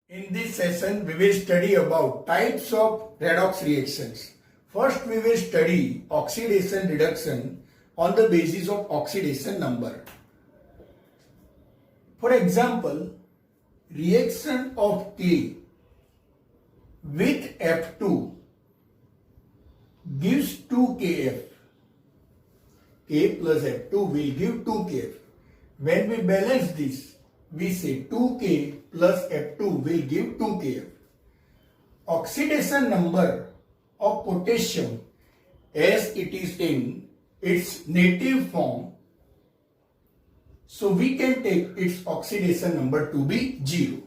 In this session, we will study about types of redox reactions. First, we will study oxidation reduction on the basis of oxidation number. For example, reaction of K with F2 gives 2KF. K plus F2 will give 2KF. When we balance this, we say 2K plus F2 will give 2KF. Oxidation number of potassium as it is in its native form, so we can take its oxidation number to be 0.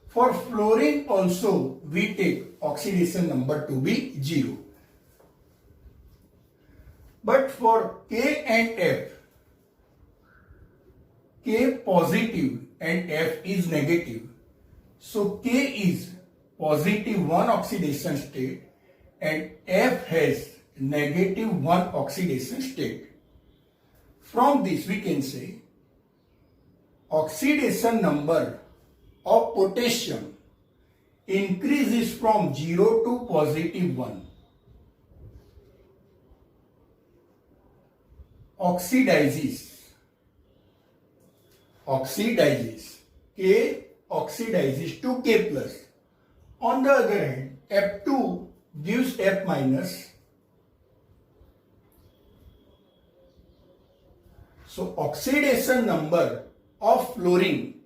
For fluorine also we take oxidation number to be 0. But for K and F, K positive and F is negative. So K is positive 1 oxidation state and F has negative 1 oxidation state. From this we can say oxidation number of potassium increases from 0 to positive 1. Oxidizes. K oxidizes to K plus. On the other hand, F2 gives F minus. So oxidation number of fluorine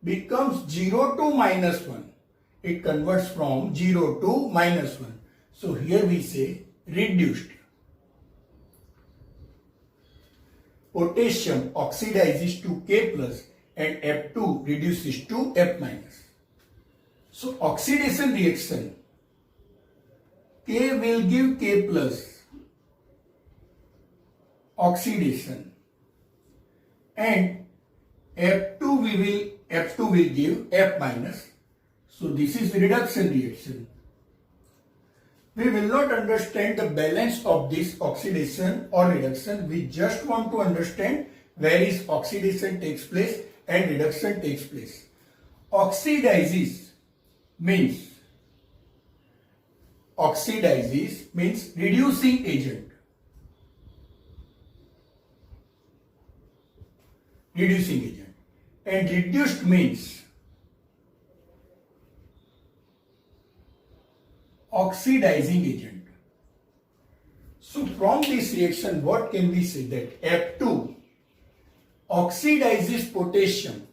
becomes 0 to minus 1. It converts from 0 to minus 1. So here we say reduced. Potassium oxidizes to K plus and F2 reduces to F minus. So oxidation reaction, K will give K plus oxidation and F2 will give F minus. So this is reduction reaction. We will not understand the balance of this oxidation or reduction. We just want to understand where is oxidation takes place and reduction takes place. Oxidizes means reducing agent. And reduced means oxidizing agent. So from this reaction, what can we say? That F2 oxidizes potassium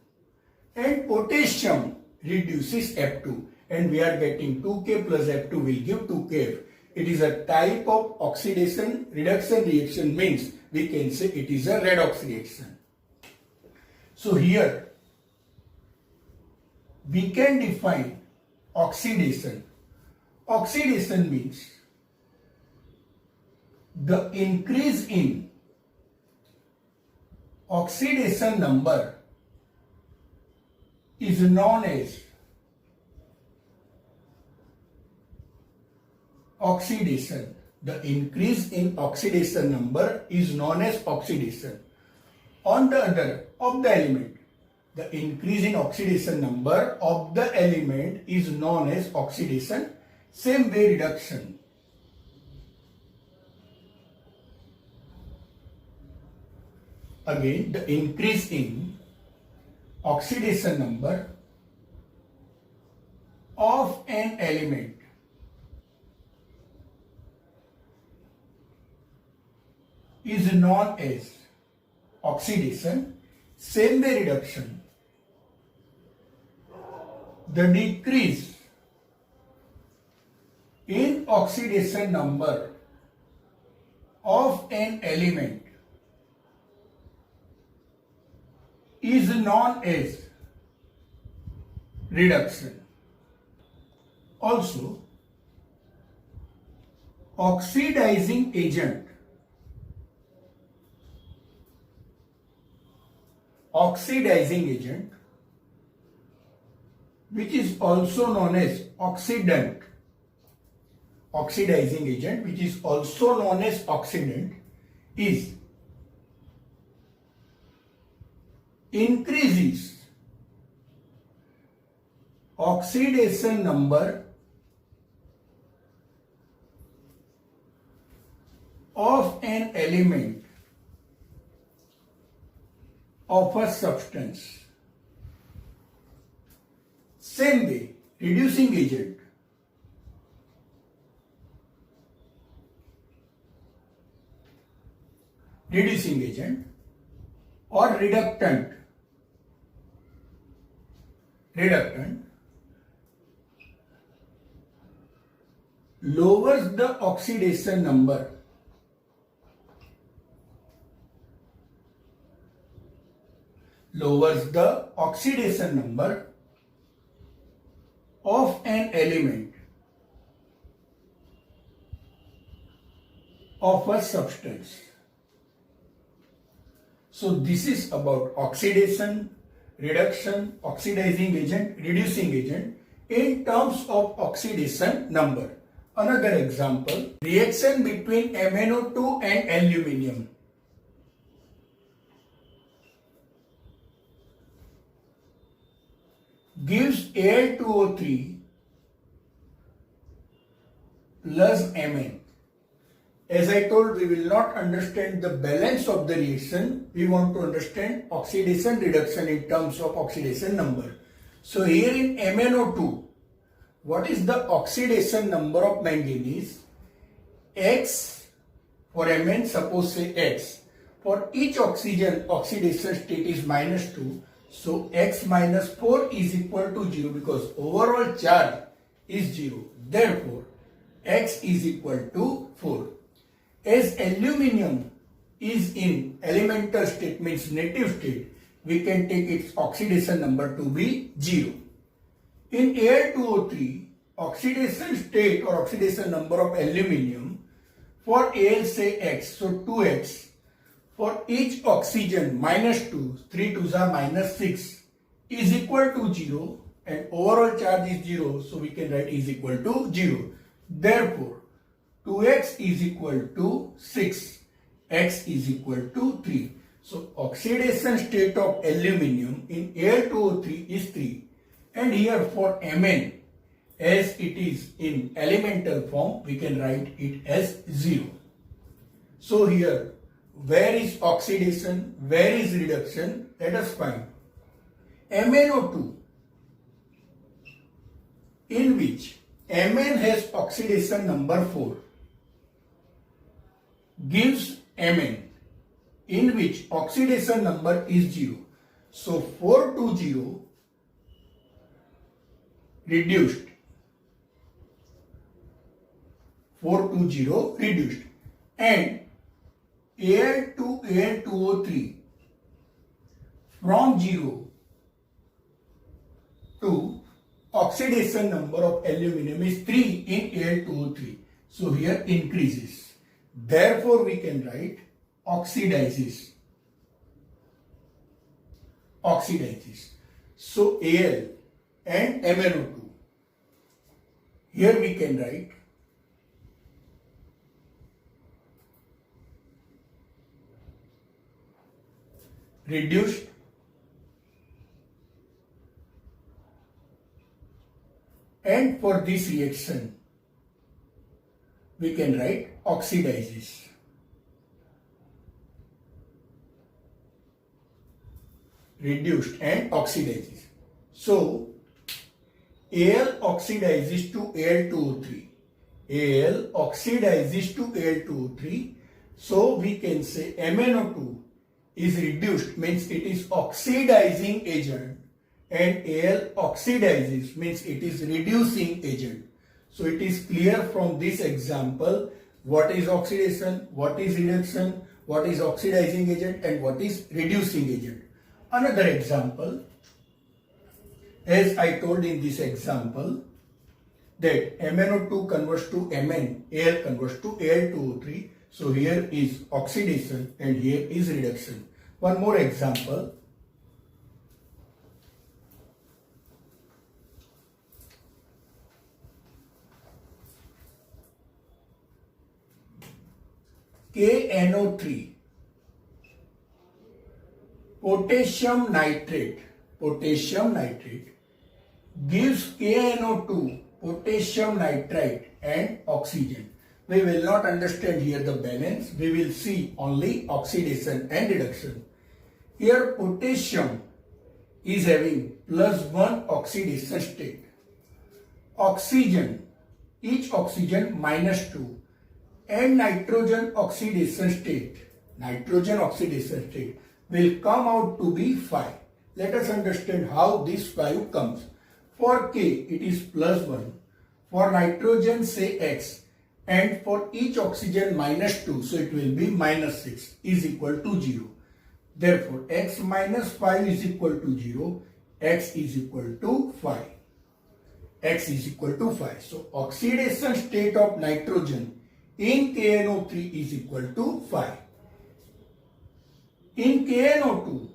and potassium reduces F2 and we are getting 2K plus F2 will give 2KF. It is a type of oxidation reduction reaction, means we can say it is a redox reaction. So here we can define oxidation. Oxidation means the increase in oxidation number is known as oxidation. The increase in oxidation number is known as oxidation. On the other of the element, the increase in oxidation number of the element is known as oxidation. Same way reduction. Again, the increase in oxidation number of an element is known as oxidation. Same way reduction. The decrease in oxidation number of an element is known as reduction. Also, oxidizing agent which is also known as oxidant. Oxidizing agent which is also known as oxidant is increases oxidation number of an element of a substance. Same way, reducing agent. Reducing agent or reductant. Reductant lowers the oxidation number of an element of a substance. So this is about oxidation, reduction, oxidizing agent, reducing agent in terms of oxidation number. Another example, reaction between MnO2 and aluminium. Gives Al2O3 plus Mn. As I told, we will not understand the balance of the reaction. We want to understand oxidation reduction in terms of oxidation number. So here in MnO2, what is the oxidation number of manganese? X for Mn, suppose say X. For each oxygen, oxidation state is -2. So X minus 4 is equal to 0 because overall charge is 0. Therefore, X is equal to 4. As aluminium is in elemental state, means native state, we can take its oxidation number to be 0. In Al2O3, oxidation state or oxidation number of aluminium, for Al say X, so 2X. For each oxygen -2, 3 2s are -6 is equal to 0 and overall charge is 0, so we can write is equal to 0. Therefore, 2x is equal to 6, x is equal to 3. So oxidation state of aluminium in Al2O3 is 3, and here for Mn, as it is in elemental form, we can write it as 0. So here, where is oxidation, where is reduction? Let us find. MnO2, in which Mn has oxidation number 4, gives Mn, in which oxidation number is 0. So 4 to 0 reduced. 4 to 0 reduced. And Al to Al2O3 from 0 to oxidation number of aluminum is 3 in Al2O3. So here increases. Therefore we can write oxidizes. Oxidizes. So Al and MnO2. Here we can write reduced and for this reaction we can write oxidizes. Reduced and oxidizes. So Al oxidizes to Al2O3. Al oxidizes to Al2O3. So we can say MnO2 is reduced, means it is oxidizing agent, and Al oxidizes means it is reducing agent. So it is clear from this example what is oxidation, what is reduction, what is oxidizing agent and what is reducing agent. Another example, as I told in this example, that MnO2 converts to Mn, Al converts to Al2O3. So here is oxidation and here is reduction. One more example. KNO3, potassium nitrate gives KNO2, potassium nitrite and oxygen. We will not understand here the balance. We will see only oxidation and reduction. Here potassium is having +1 oxidation state. Oxygen, each oxygen -2, and nitrogen oxidation state will come out to be 5. Let us understand how this 5 comes. For K it is +1, for nitrogen say X, and for each oxygen -2, so it will be -6 is equal to 0. Therefore X minus 5 is equal to 0, X is equal to 5. X is equal to 5. So oxidation state of nitrogen in KNO3 is equal to 5. In KNO2,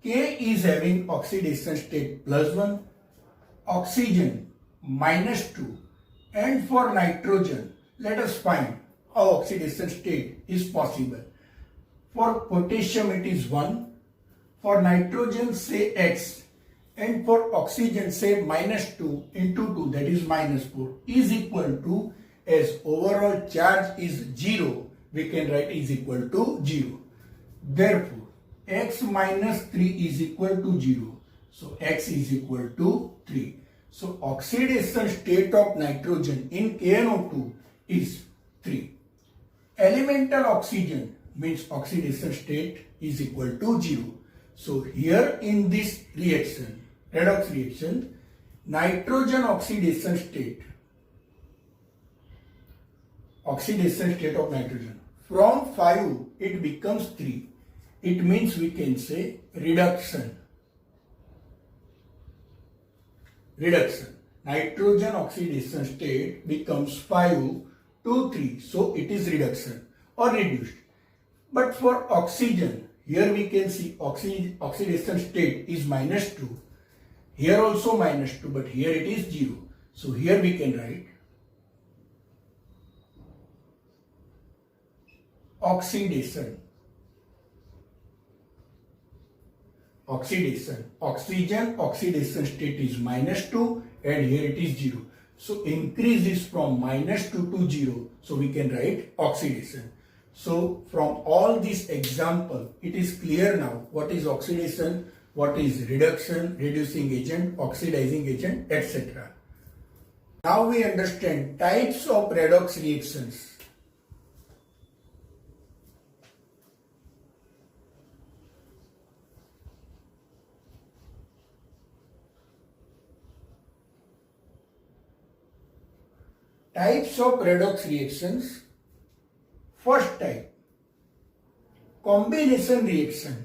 K is having oxidation state +1, oxygen -2, and for nitrogen, let us find how oxidation state is possible. For potassium it is 1, for nitrogen say X, and for oxygen say -2 into 2, that is -4, is equal to, as overall charge is 0, we can write is equal to 0. Therefore, X minus 3 is equal to 0. So X is equal to 3. So oxidation state of nitrogen in KNO2 is 3. Elemental oxygen means oxidation state is equal to 0. So here in this reaction, redox reaction, nitrogen oxidation state of nitrogen, from 5 it becomes 3. It means we can say reduction. Nitrogen oxidation state becomes 5 to 3. So it is reduction or reduced. But for oxygen, here we can see oxidation state is -2. Here also -2, but here it is 0. So here we can write oxidation. Oxygen oxidation state is -2 and here it is 0. So increase is from -2 to 0. So we can write oxidation. So from all this example, it is clear now what is oxidation, what is reduction, reducing agent, oxidizing agent, etc. Now we understand types of redox reactions. Types of redox reactions. First type, combination reaction.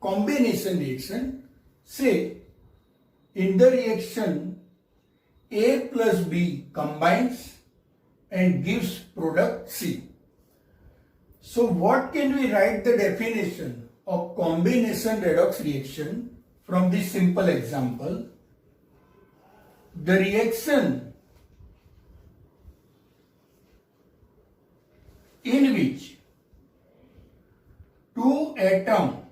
Combination reaction, say in the reaction A plus B combines and gives product C. So what can we write the definition of combination redox reaction from this simple example? The reaction in which two atom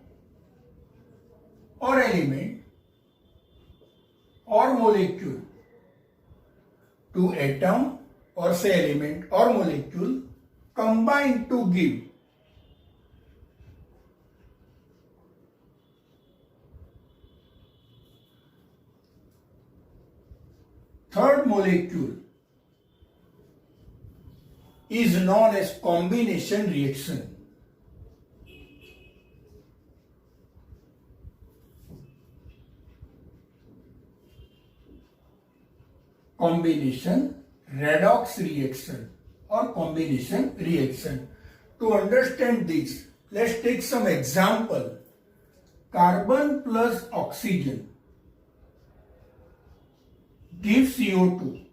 or element or molecule, two atom or say element or molecule combine to give third molecule is known as combination reaction. Combination redox reaction or combination reaction. To understand this, let's take some example. Carbon plus oxygen gives CO2.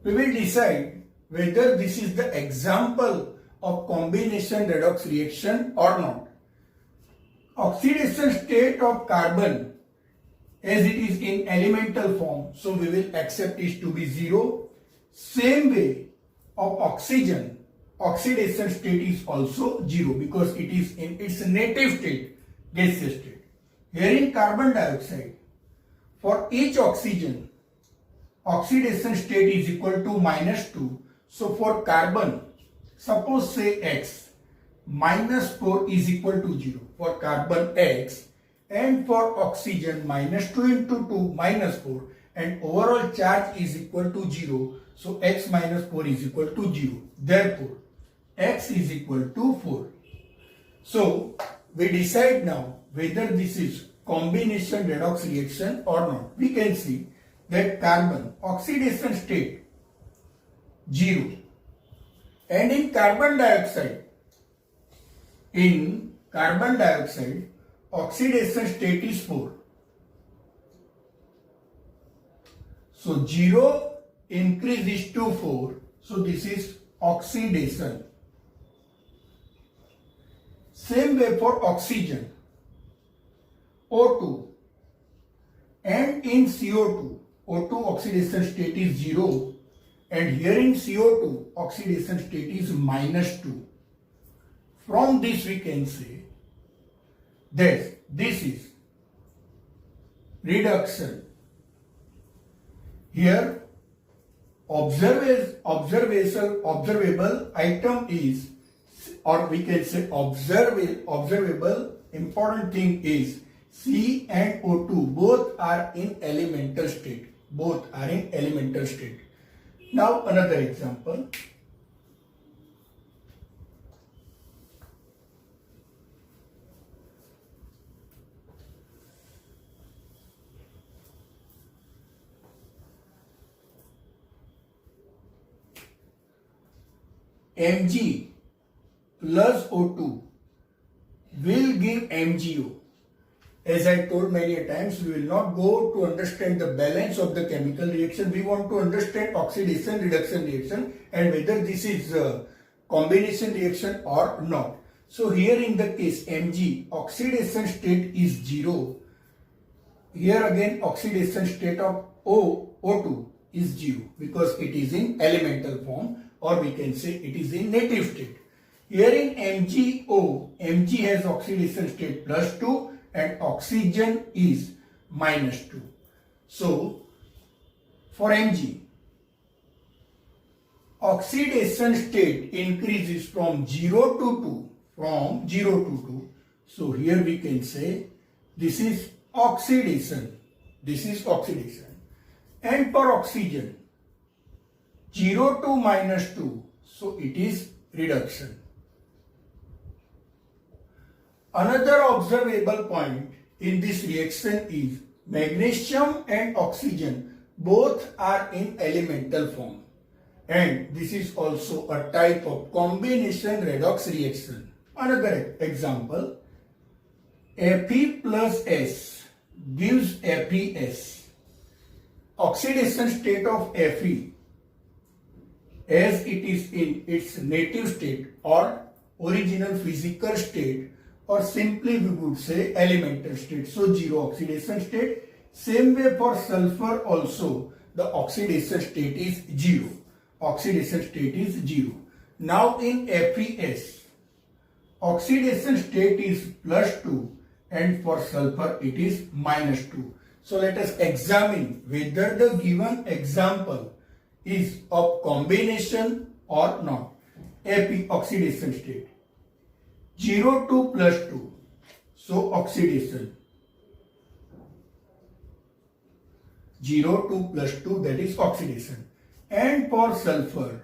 We will decide whether this is the example of combination redox reaction or not. Oxidation state of carbon, as it is in elemental form, so we will accept it to be 0. Same way of oxygen, oxidation state is also 0 because it is in its native state, gaseous state. Here in carbon dioxide, for each oxygen, oxidation state is equal to -2. So for carbon, suppose say X, -4 is equal to 0 for carbon X, and for oxygen -2 into 2 -4, and overall charge is equal to 0. So X minus 4 is equal to 0. Therefore, X is equal to 4. So we decide now whether this is combination redox reaction or not. We can see that carbon oxidation state 0, and in carbon dioxide oxidation state is 4. So 0 increases to 4. So this is oxidation. Same way for oxygen, O2, and in CO2, O2 oxidation state is 0, and here in CO2 oxidation state is -2. From this we can say that this is reduction. Here observable item is, or we can say observable important thing is C and O2 both are in elemental state. Now another example. Mg plus O2 will give MgO. As I told many times, we will not go to understand the balance of the chemical reaction. We want to understand oxidation reduction reaction and whether this is a combination reaction or not. So here in the case Mg, oxidation state is 0. Here again oxidation state of O2 is 0 because it is in elemental form, or we can say it is in native state. Here in MgO, Mg has oxidation state +2 and oxygen is -2. So for Mg, oxidation state increases from 0 to 2. So here we can say this is oxidation. And for oxygen, 0 to -2, so it is reduction. Another observable point in this reaction is magnesium and oxygen both are in elemental form, and this is also a type of combination redox reaction. Another example, Fe plus S gives FeS. Oxidation state of Fe, as it is in its native state or original physical state, or simply we would say elemental state, so 0 oxidation state. Same way for sulfur also, the oxidation state is 0. Now in FeS, oxidation state is +2 and for sulfur it is -2. So let us examine whether the given example is of combination or not. Fe oxidation state 0 to +2, so oxidation. 0 to +2, that is oxidation. And for sulfur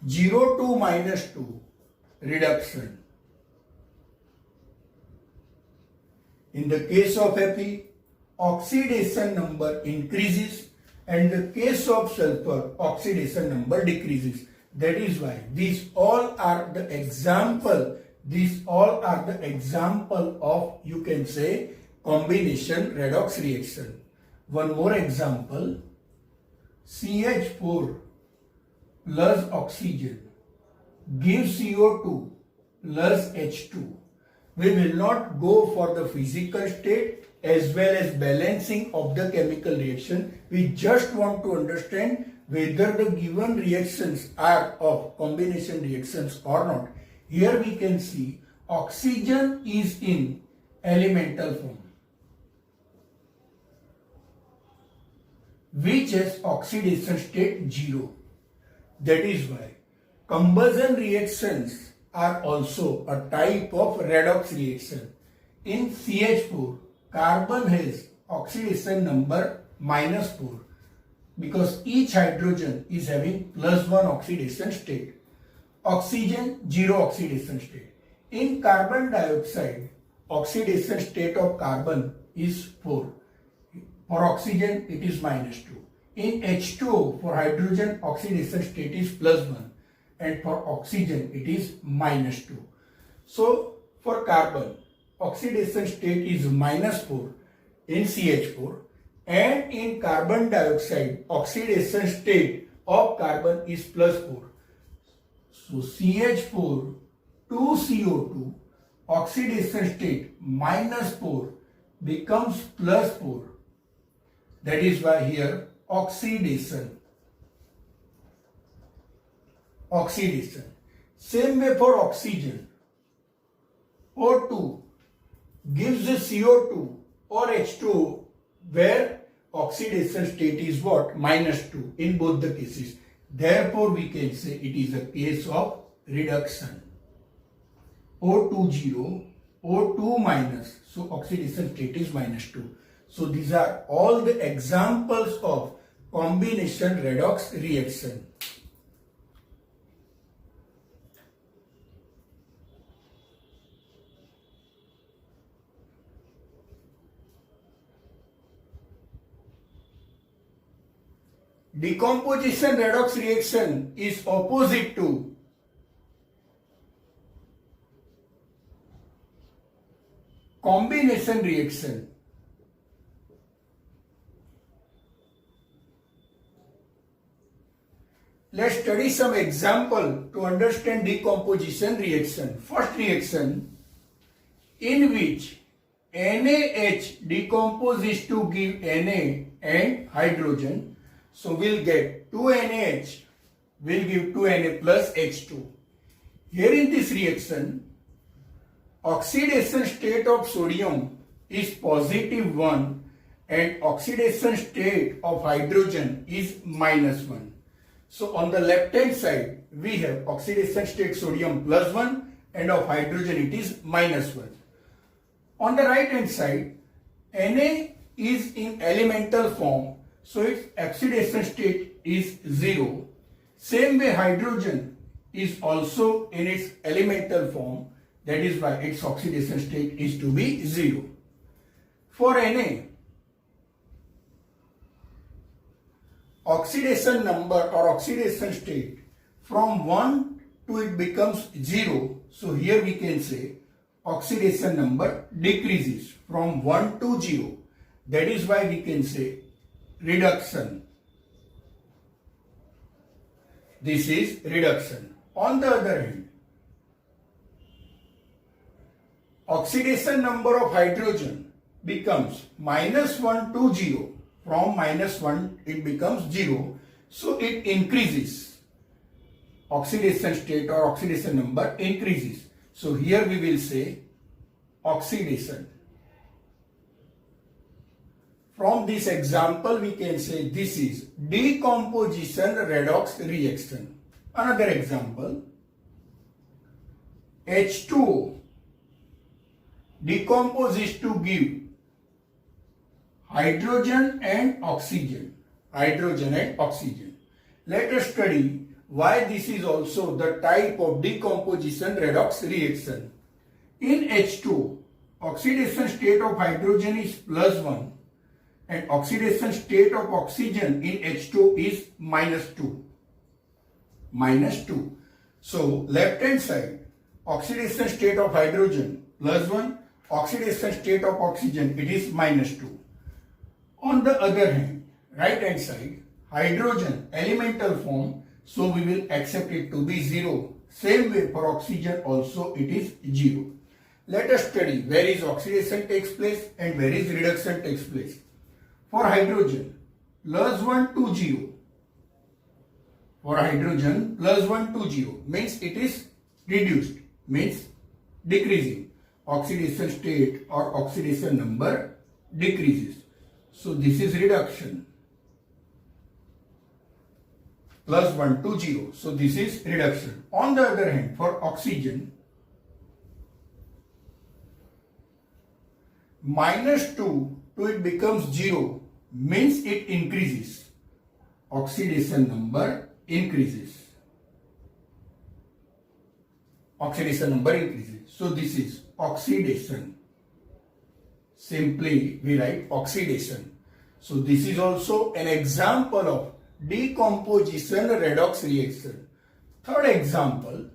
0 to -2, reduction. In the case of Fe, oxidation number increases, and in the case of sulfur, oxidation number decreases. That is why these all are the example of, you can say, combination redox reaction. One more example, CH4 plus oxygen gives CO2 plus H2. We will not go for the physical state as well as balancing of the chemical reaction. We just want to understand whether the given reactions are of combination reactions or not. Here we can see oxygen is in elemental form, which has oxidation state 0. That is why combustion reactions are also a type of redox reaction. In CH4, carbon has oxidation number -4 because each hydrogen is having +1 oxidation state. Oxygen 0 oxidation state. In carbon dioxide, oxidation state of carbon is 4. For oxygen, it is -2. In H2O, for hydrogen, oxidation state is +1. And for oxygen, it is -2. So, for carbon, oxidation state is -4 in CH4. And in carbon dioxide, oxidation state of carbon is +4. So, CH4 to CO2, oxidation state -4 becomes +4. That is why here oxidation. Same way for oxygen. O2 gives the CO2 or H2O where oxidation state is what? -2 in both the cases. Therefore, we can say it is a case of reduction. O2 0, O2 minus. So, oxidation state is -2. So, these are all the examples of combination redox reaction. Decomposition redox reaction is opposite to combination reaction. Let's study some example to understand decomposition reaction. First reaction in which NaH decomposes to give Na and hydrogen. So we'll get 2 NaH will give 2 Na plus H2. Here in this reaction, oxidation state of sodium is +1 and oxidation state of hydrogen is -1. So on the left hand side, we have oxidation state sodium +1 and of hydrogen it is -1. On the right hand side, Na is in elemental form, so its oxidation state is 0. Same way hydrogen is also in its elemental form, that is why its oxidation state is to be 0. For Na, oxidation number or oxidation state from 1 to it becomes 0. So here we can say oxidation number decreases from 1 to 0. That is why we can say reduction. This is reduction. On the other hand, oxidation number of hydrogen becomes -1 to 0. From -1 it becomes 0. So it increases. Oxidation state or oxidation number increases. So here we will say oxidation. From this example we can say this is decomposition redox reaction. Another example, H2O decomposes to give hydrogen and oxygen. Let us study why this is also the type of decomposition redox reaction. In H2O, oxidation state of hydrogen is +1 and oxidation state of oxygen in H2O is -2. So left hand side, oxidation state of hydrogen +1, oxidation state of oxygen it is -2. On the other hand, right hand side, hydrogen elemental form, so we will accept it to be 0. Same way for oxygen also it is 0. Let us study where is oxidation takes place and where is reduction takes place. For hydrogen, +1 to 0, for hydrogen plus 1 to 0 means it is reduced, means decreasing. Oxidation state or oxidation number decreases. So this is reduction. Plus 1 to 0. So this is reduction. On the other hand, for oxygen, minus 2 to it becomes 0 means it increases. Oxidation number increases. Oxidation number increases. So this is oxidation. Simply we write oxidation. So this is also an example of decomposition redox reaction. Third example,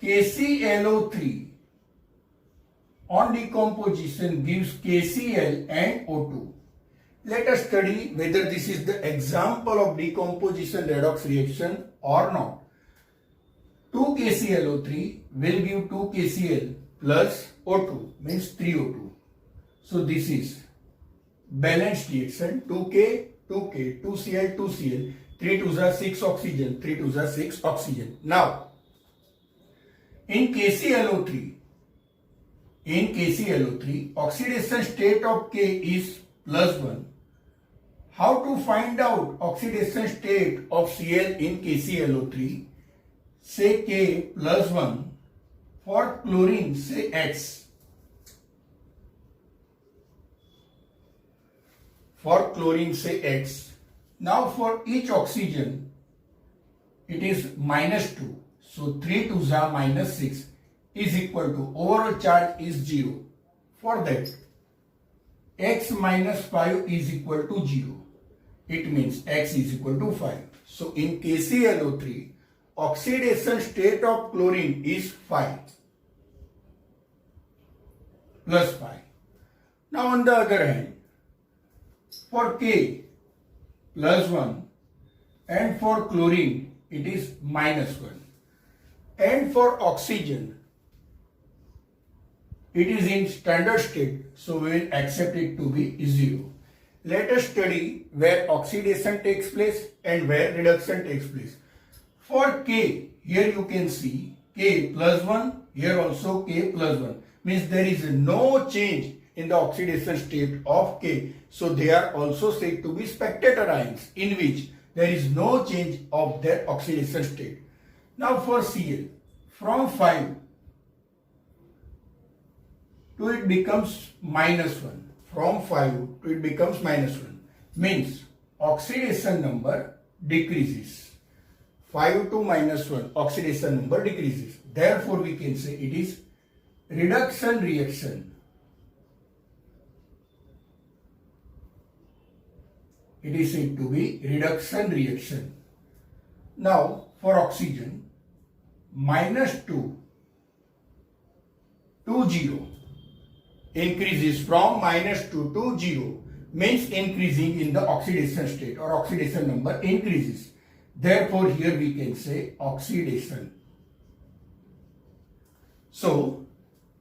KClO3 on decomposition gives KCl and O2. Let us study whether this is the example of decomposition redox reaction or not. 2 KClO3 will give 2 KCl plus O2 means 3O2. So this is balanced reaction. 2K, 2K, 2Cl, 2Cl, 3 2s are 6 oxygen, 3 2s are 6 oxygen. Now, in KClO3, oxidation state of K is plus 1. How to find out oxidation state of Cl in KClO3? Say K plus 1. For chlorine, say X. For chlorine, say X. Now for each oxygen, it is minus 2. So 3 2s are minus 6 is equal to overall charge is 0. For that, X minus 5 is equal to 0. It means X is equal to 5. So in KClO3, oxidation state of chlorine is 5 plus 5. Now on the other hand, for K plus 1 and for chlorine it is minus 1. And for oxygen it is in standard state, so we will accept it to be 0. Let us study where oxidation takes place and where reduction takes place. For K, here you can see K plus 1, here also K plus 1. Means there is no change in the oxidation state of K. So they are also said to be spectator ions in which there is no change of their oxidation state. Now for Cl, from 5 to it becomes minus 1. From 5 to it becomes minus 1. Means oxidation number decreases. 5 to minus 1, oxidation number decreases. Therefore, we can say it is reduction reaction. It is said to be reduction reaction. Now, for oxygen, minus 2 to 0 increases from minus 2 to 0 means increasing in the oxidation state or oxidation number increases. Therefore, here we can say oxidation. So,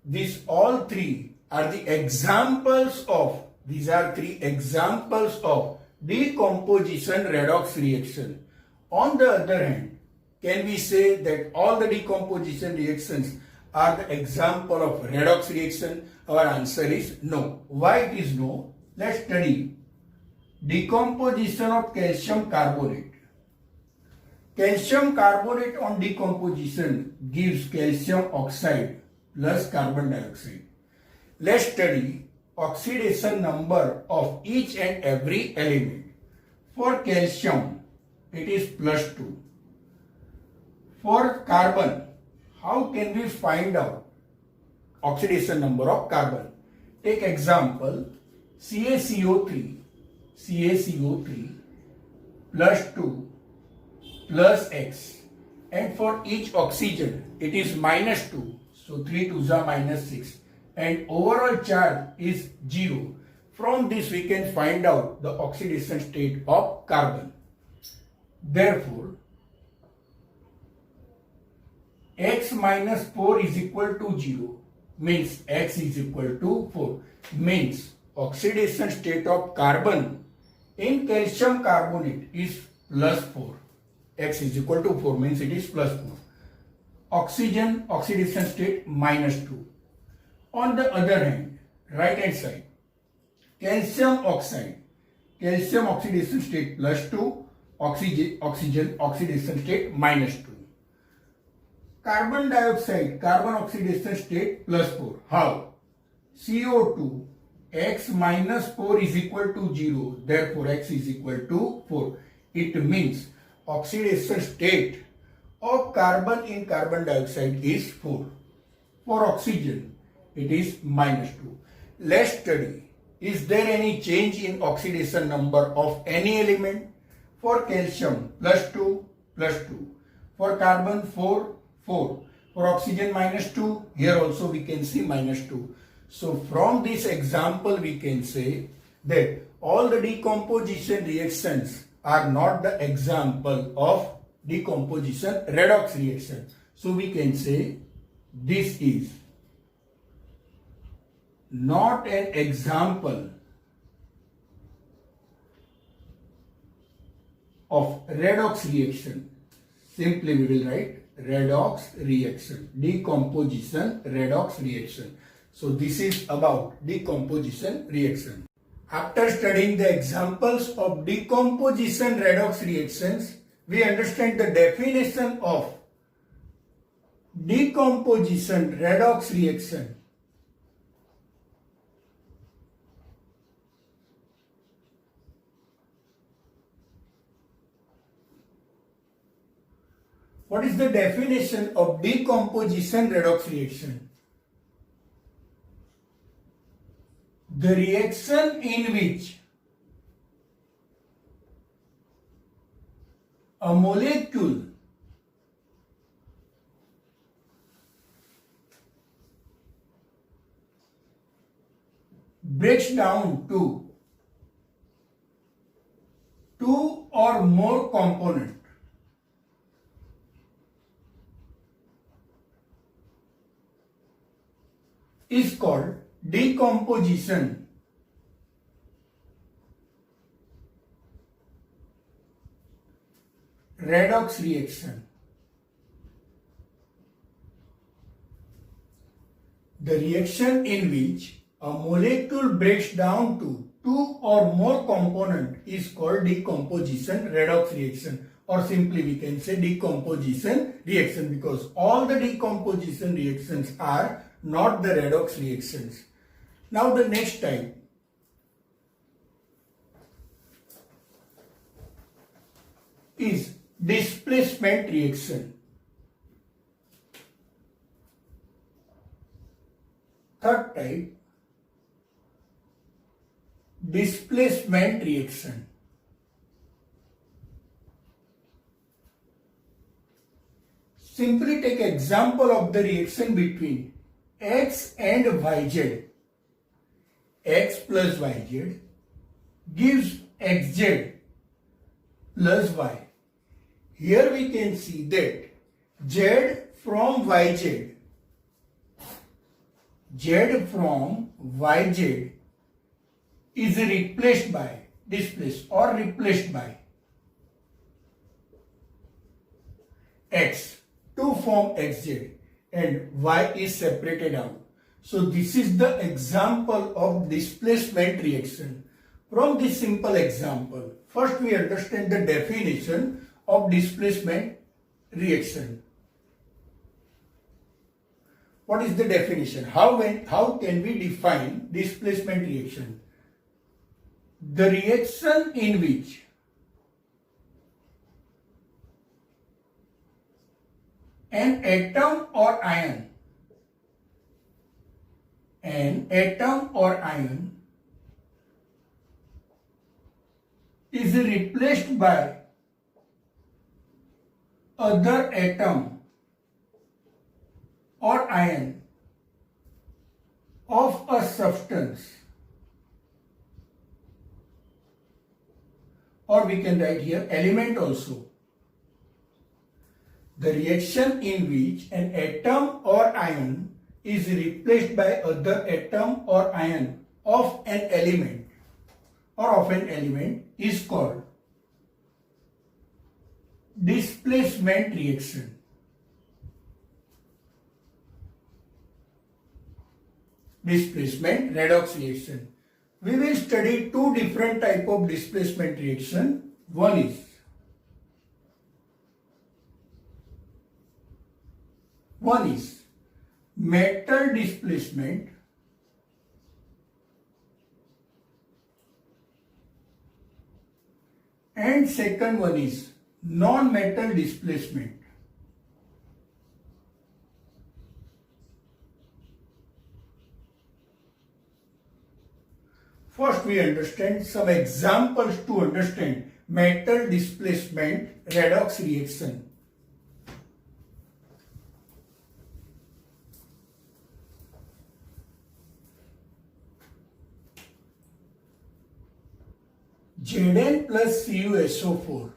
these all three are the examples of, these are three examples of decomposition redox reaction. On the other hand, can we say that all the decomposition reactions are the example of redox reaction? Our answer is no. Why it is no? Let's study decomposition of calcium carbonate. Calcium carbonate on decomposition gives calcium oxide plus carbon dioxide. Let's study oxidation number of each and every element. For calcium, it is plus 2. For carbon, how can we find out oxidation number of carbon? Take example CaCO3 plus 2 plus X, and for each oxygen it is minus 2, so 3 2s are minus 6, and overall charge is 0. From this we can find out the oxidation state of carbon. Therefore, X minus 4 is equal to 0 means X is equal to 4, means oxidation state of carbon in calcium carbonate is plus 4. X is equal to 4 means it is plus 4. Oxygen oxidation state minus 2. On the other hand, right hand side, calcium oxidation state plus 2, oxygen oxidation state minus 2. Carbon dioxide, carbon oxidation state plus 4. How? CO2, X minus 4 is equal to 0. Therefore, X is equal to 4. It means oxidation state of carbon in carbon dioxide is 4. For oxygen, it is minus 2. Let's study. Is there any change in oxidation number of any element? For calcium, plus 2, plus 2. For carbon, 4, 4. For oxygen, minus 2. Here also we can see minus 2. So from this example, we can say that all the decomposition reactions are not the example of decomposition redox reaction. So we can say this is not an example of redox reaction. Simply we will write redox reaction, decomposition redox reaction. So this is about decomposition reaction. After studying the examples of decomposition redox reactions, we understand the definition of decomposition redox reaction. What is the definition of decomposition redox reaction? The reaction in which a molecule breaks down to two or more components is called decomposition. Redox reaction. The reaction in which a molecule breaks down to two or more components is called decomposition redox reaction, or simply we can say decomposition reaction, because all the decomposition reactions are not the redox reactions. Now the next type is displacement reaction. Third type, displacement reaction. Simply take example of the reaction between X and YZ. X plus YZ gives XZ plus Y. Here we can see that Z from YZ, Z from YZ is replaced by, displaced or replaced by X to form XZ, and Y is separated out. So this is the example of displacement reaction. From this simple example, first we understand the definition of displacement reaction. What is the definition? How can we define displacement reaction? The reaction in which an atom or ion is replaced by other atom or ion of a substance, or we can write here element also. The reaction in which an atom or ion is replaced by other atom or ion of an element is called displacement reaction. Displacement redox reaction. We will study two different type of displacement reaction. One is metal displacement, and second one is non-metal displacement. First we understand some examples to understand metal displacement redox reaction. Zn plus CuSO4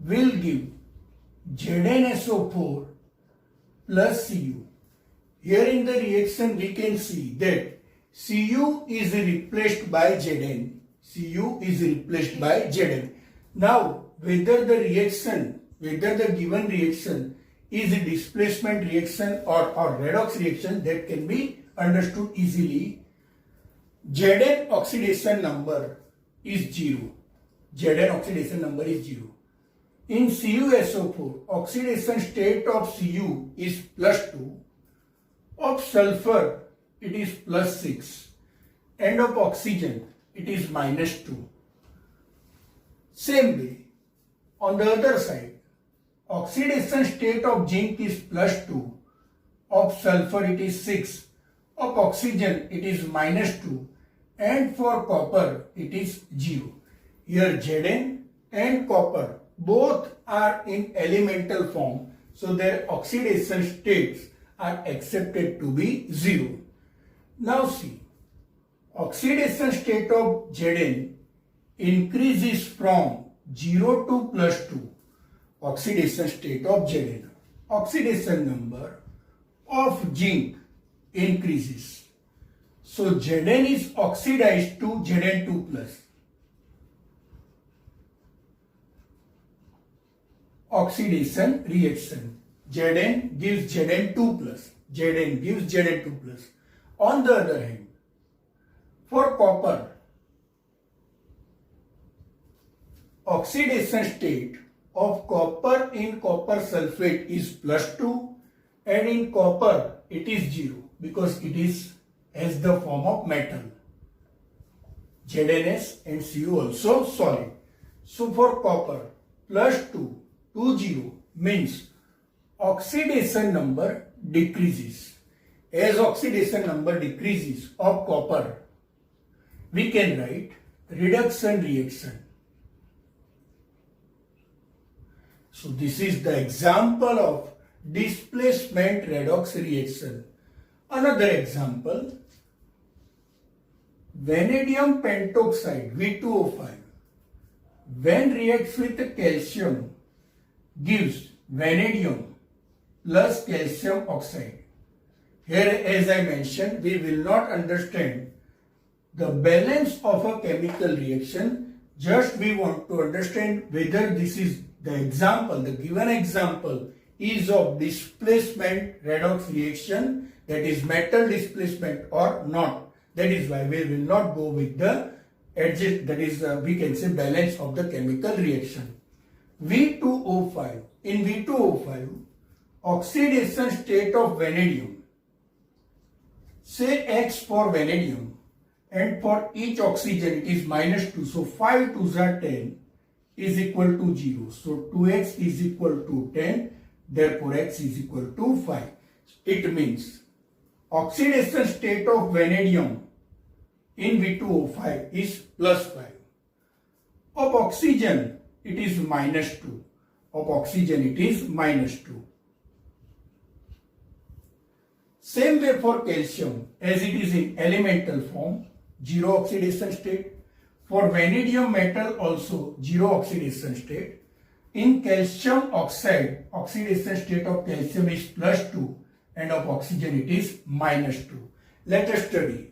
will give ZnSO4 plus Cu. Here in the reaction we can see that Cu is replaced by Zn. Cu is replaced by Zn. Now whether the given reaction is a displacement reaction or redox reaction, that can be understood easily. Zn oxidation number is 0. Zn oxidation number is 0. In CuSO4, oxidation state of Cu is +2. Of sulfur, it is +6. And of oxygen, it is -2. Same way, on the other side, oxidation state of zinc is +2. Of sulfur, it is 6. Of oxygen, it is -2. And for copper it is 0. Here Zn and copper both are in elemental form, so their oxidation states are accepted to be 0. Now see, oxidation state of Zn increases from 0 to +2. Oxidation state of Zn. Oxidation number of zinc increases. So Zn is oxidized to Zn2 plus. Oxidation reaction. Zn gives Zn2 plus. Zn gives Zn2 plus. On the other hand, for copper, oxidation state of copper in copper sulfate is +2, and in copper it is 0 because it is as the form of metal. ZnS and Cu also solid. So for copper, +2 to 0 means oxidation number decreases. As oxidation number decreases of copper, we can write reduction reaction. So this is the example of displacement redox reaction. Another example, vanadium pentoxide V2O5 when reacts with calcium gives vanadium plus calcium oxide. Here, as I mentioned, we will not understand the balance of a chemical reaction, just we want to understand whether this is the example, the given example is of displacement redox reaction, that is metal displacement or not. That is why we will not go with the adjust, that is we can say balance of the chemical reaction. V2O5. In V2O5, oxidation state of vanadium, say X for vanadium, and for each oxygen it is -2. So 5 2s are 10 is equal to 0. So 2x is equal to 10. Therefore x is equal to 5. It means oxidation state of vanadium in V2O5 is +5. Of oxygen it is -2. Of oxygen it is -2. Same way for calcium, as it is in elemental form, 0 oxidation state. For vanadium metal also 0 oxidation state. In calcium oxide, oxidation state of calcium is +2 and of oxygen it is -2. Let us study.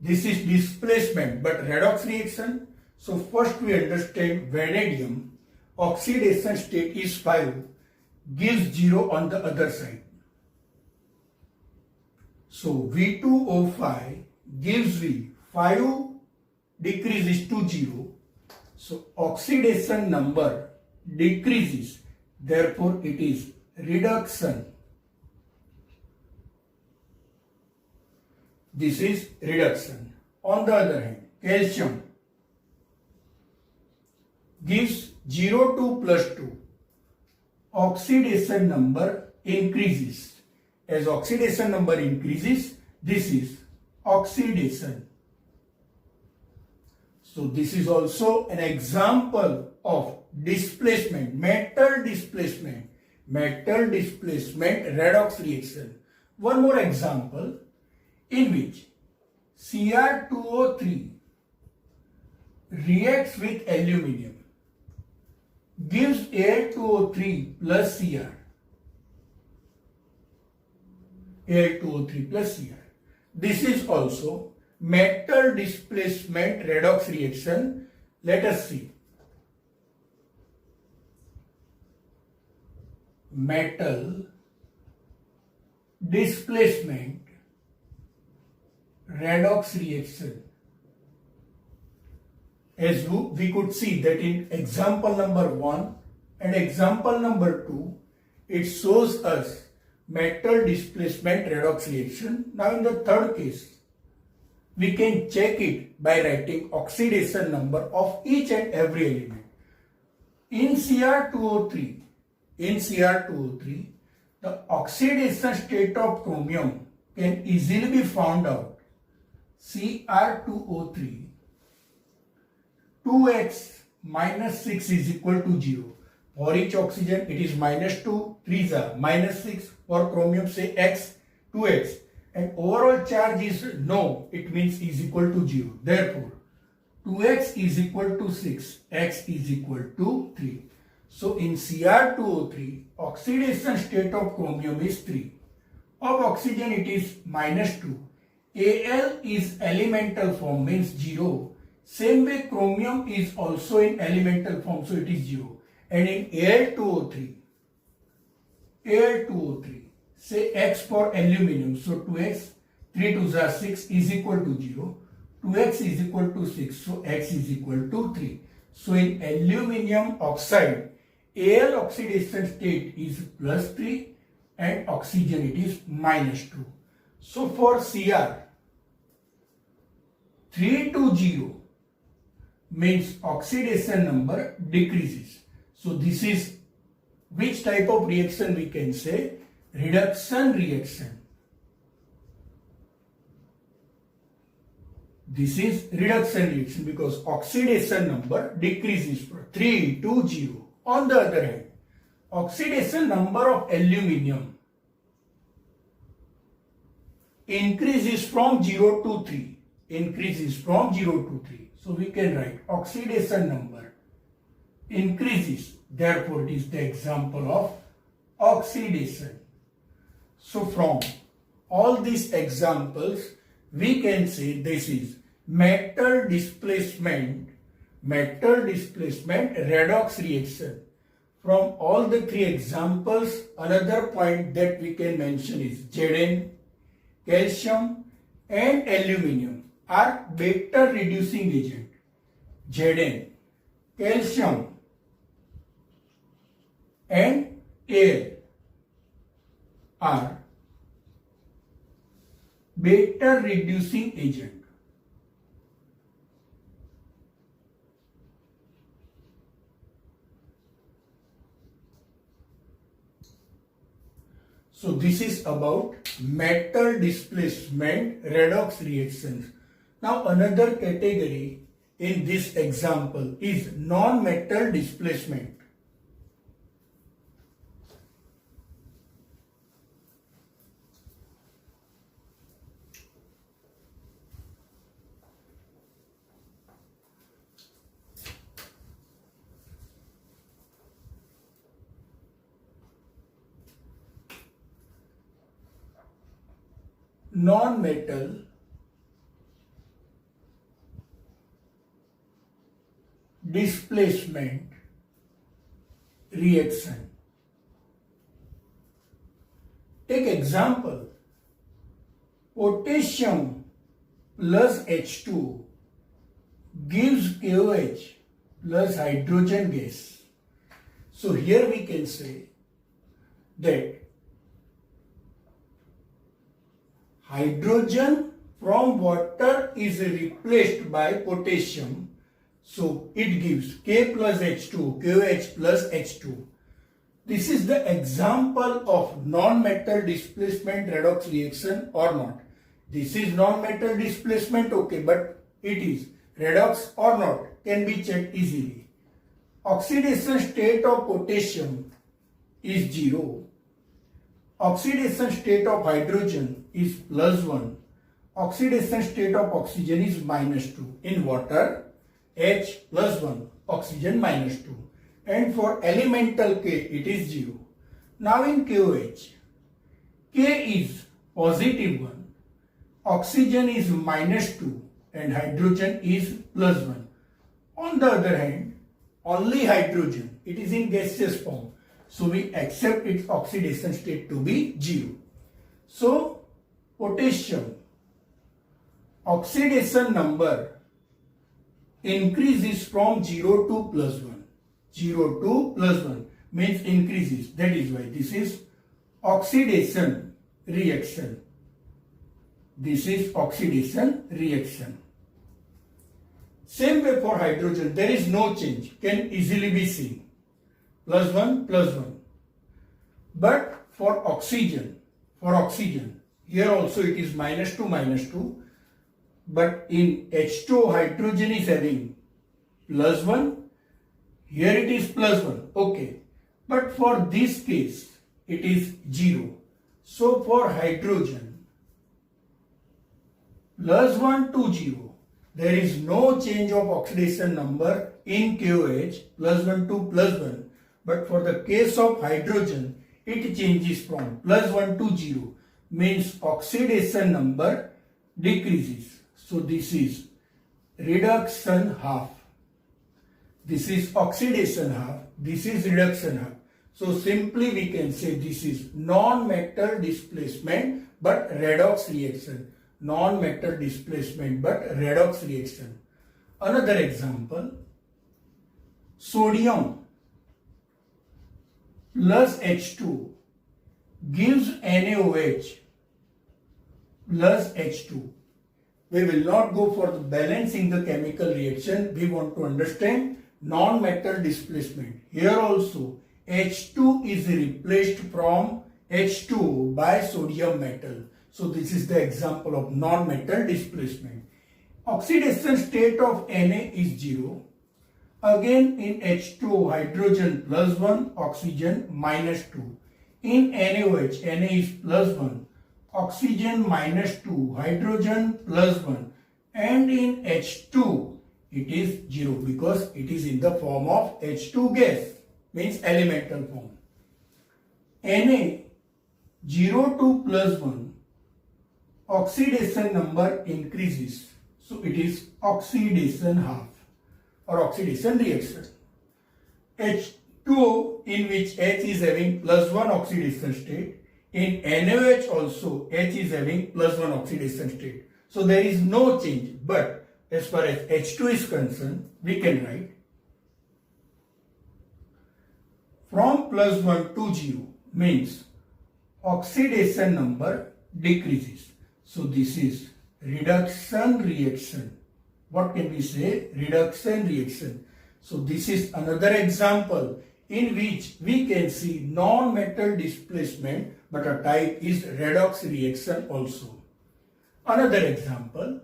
This is displacement but redox reaction. So first we understand vanadium. oxidation state is 5, gives 0 on the other side. So V2O5 gives V, 5 decreases to 0. So oxidation number decreases, therefore it is reduction. This is reduction. On the other hand, calcium gives 0 to plus 2. Oxidation number increases. As oxidation number increases, this is oxidation. So this is also an example of displacement, metal displacement redox reaction. One more example in which Cr2O3 reacts with aluminium, gives Al2O3 plus Cr. Al2O3 plus Cr. This is also metal displacement redox reaction. Let us see. Metal displacement redox reaction. As we could see that in example number 1 and example number 2, it shows us metal displacement redox reaction. Now in the third case, we can check it by writing oxidation number of each and every element. In Cr2O3, the oxidation state of chromium can easily be found out. Cr2O3, 2x minus 6 is equal to 0. For each oxygen, it is minus 2, 3 are minus 6. For chromium, say x, 2x. And overall charge is no, it means is equal to 0. Therefore, 2x is equal to 6, x is equal to 3. So in Cr2O3, oxidation state of chromium is 3. Of oxygen, it is minus 2. Al is elemental form, means 0. Same way chromium is also in elemental form, so it is 0. And in Al2O3, say x for aluminium, so 2x, 3 2s are 6 is equal to 0. 2x is equal to 6, so x is equal to 3. So in aluminium oxide, Al oxidation state is plus 3 and oxygen it is minus 2. So for Cr, 3 to 0 means oxidation number decreases. So this is which type of reaction we can say? Reduction reaction. This is reduction reaction because oxidation number decreases from 3 to 0. On the other hand, oxidation number of aluminium increases from 0 to 3. So we can write oxidation number increases. Therefore, it is the example of oxidation. So from all these examples, we can say this is metal displacement redox reaction. From all the three examples, another point that we can mention is Zn, calcium and aluminium are better reducing agent. Zn, calcium and Al are better reducing agent. So this is about metal displacement redox reactions. Now another category in this example is non-metal displacement. Non-metal displacement reaction. Take example. Potassium plus H2 gives KOH plus hydrogen gas. So here we can say that hydrogen from water is replaced by potassium. So it gives K plus H2, KOH plus H2. This is the example of non-metal displacement redox reaction or not. This is non-metal displacement, okay, but it is redox or not can be checked easily. Oxidation state of potassium is 0. Oxidation state of hydrogen is +1. Oxidation state of oxygen is -2. In water, H +1, oxygen -2. And for elemental K, it is 0. Now in KOH, K is +1, oxygen is -2 and hydrogen is +1. On the other hand, only hydrogen, it is in gaseous form. So we accept its oxidation state to be 0. So potassium oxidation number increases from 0 to +1. 0 to +1 means increases. That is why this is oxidation reaction. This is oxidation reaction. Same way for hydrogen, there is no change, can easily be seen. +1, +1. But for oxygen, here also it is -2, -2. But in H2, hydrogen is having +1. Here it is +1, okay. But for this case, it is 0. So for hydrogen, +1 to 0, there is no change of oxidation number in KOH, +1 to +1. But for the case of hydrogen, it changes from +1 to 0, means oxidation number decreases. So this is reduction half. This is oxidation half, this is reduction half. So simply we can say this is non-metal displacement but redox reaction. Non-metal displacement but redox reaction. Another example, sodium plus H2 gives NaOH plus H2. We will not go for the balancing the chemical reaction. We want to understand non-metal displacement. Here also H2 is replaced from H2 by sodium metal. So this is the example of non-metal displacement. Oxidation state of Na is 0. Again in H2, hydrogen +1, oxygen -2. In NaOH, Na is +1, oxygen -2, hydrogen +1. And in H2, it is 0 because it is in the form of H2 gas, means elemental form. Na 0 to +1, oxidation number increases. So it is oxidation half or oxidation reaction. H2O, in which H is having +1 oxidation state. In NaOH also H is having +1 oxidation state. So there is no change, but as far as H2 is concerned, we can write from +1 to 0 means oxidation number decreases. So this is reduction reaction. What can we say? Reduction reaction. So this is another example in which we can see non-metal displacement, but a type is redox reaction also. Another example,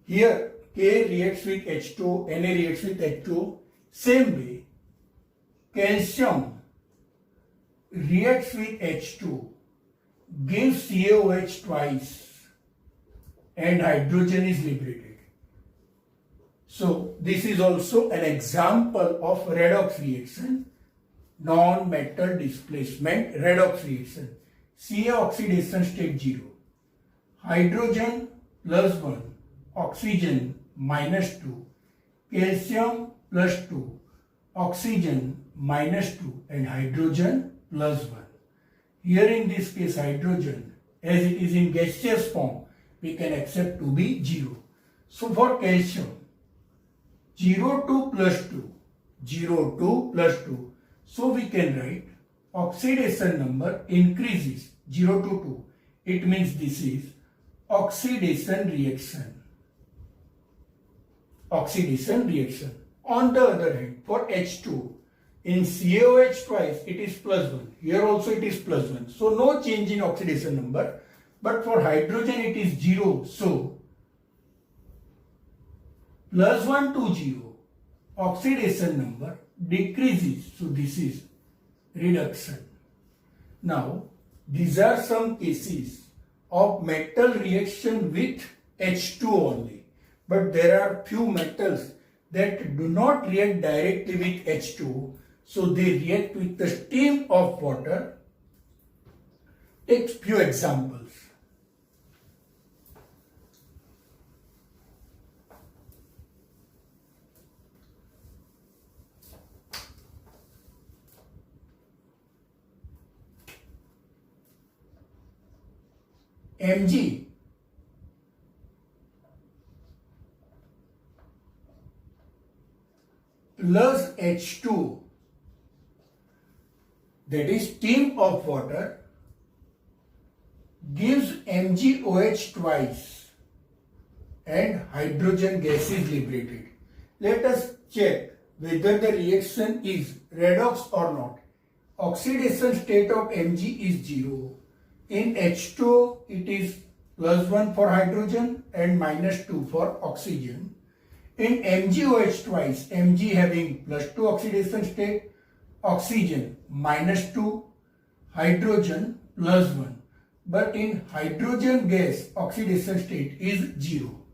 here K reacts with H2, Na reacts with H2. Same way, calcium reacts with H2, gives CaOH twice, and hydrogen is liberated. So this is also an example of redox reaction, non-metal displacement redox reaction. Ca oxidation state 0, hydrogen +1, oxygen -2, calcium +2, oxygen -2 and hydrogen +1. Here in this case hydrogen, as it is in gaseous form, we can accept to be 0. So for calcium, 0, 2 plus 2, 0, 2 plus 2. So we can write oxidation number increases 0 to 2. It means this is oxidation reaction. Oxidation reaction. On the other hand, for H2, in CaOH twice it is +1. Here also it is +1. So no change in oxidation number. But for hydrogen it is 0. So +1 to 0. Oxidation number decreases. So this is reduction. Now these are some cases of metal reaction with H2 only. But there are few metals that do not react directly with H2. So they react with the steam of water. Take few examples. Mg plus H2, that is steam of water, gives MgOH twice and hydrogen gas is liberated. Let us check whether the reaction is redox or not. Oxidation state of Mg is 0. In H2 it is +1 for hydrogen and -2 for oxygen. In MgOH twice, Mg having +2 oxidation state, oxygen -2, hydrogen +1. But in hydrogen gas, oxidation state is 0.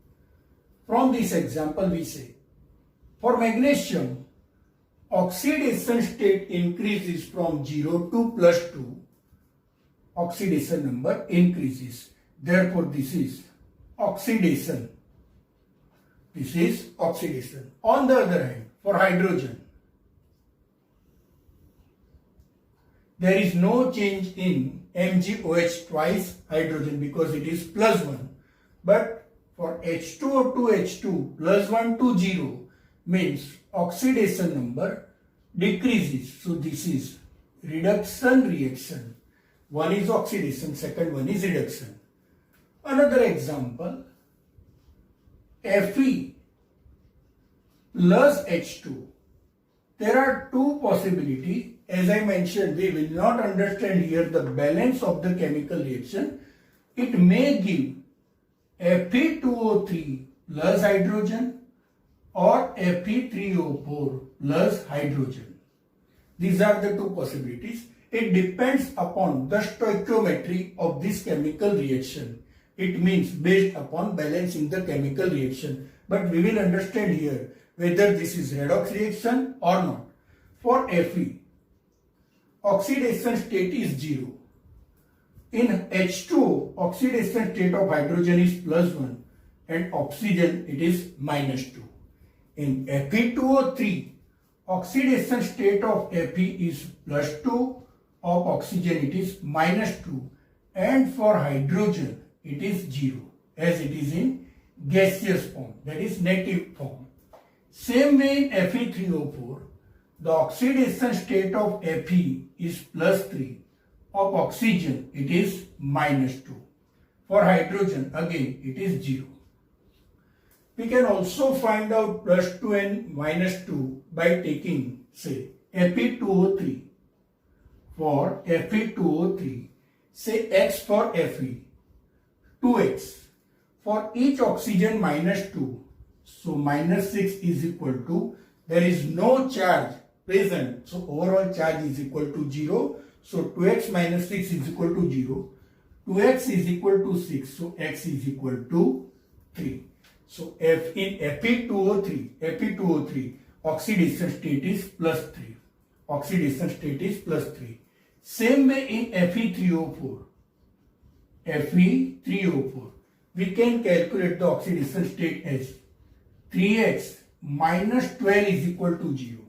From this example we say, for magnesium, oxidation state increases from 0 to +2. Oxidation number increases. Therefore, this is oxidation. This is oxidation. On the other hand, for hydrogen, there is no change in MgOH twice hydrogen because it is +1. But for H2O to H2, +1 to 0 means oxidation number decreases. So this is reduction reaction. One is oxidation, second one is reduction. Another example, Fe plus H2. There are two possibilities. As I mentioned, we will not understand here the balance of the chemical reaction. It may give Fe2O3 plus hydrogen or Fe3O4 plus hydrogen. These are the two possibilities. It depends upon the stoichiometry of this chemical reaction. It means based upon balance in the chemical reaction. But we will understand here whether this is redox reaction or not. For Fe, oxidation state is 0. In H2O, oxidation state of hydrogen is +1 and oxygen it is -2. In Fe2O3, oxidation state of Fe is +2, of oxygen it is -2, and for hydrogen it is 0 as it is in gaseous form, that is native form. Same way in Fe3O4, the oxidation state of Fe is +3, of oxygen it is -2. For hydrogen again it is 0. We can also find out +2 and -2 by taking say Fe2O3. For Fe2O3, say X for Fe, 2X. For each oxygen -2, so -6 is equal to, there is no charge present, so overall charge is equal to 0. So 2x minus 6 is equal to 0. 2x is equal to 6, so x is equal to 3. So in Fe2O3, oxidation state is +3. Oxidation state is +3. Same way in Fe3O4. We can calculate the oxidation state as 3x minus 12 is equal to 0.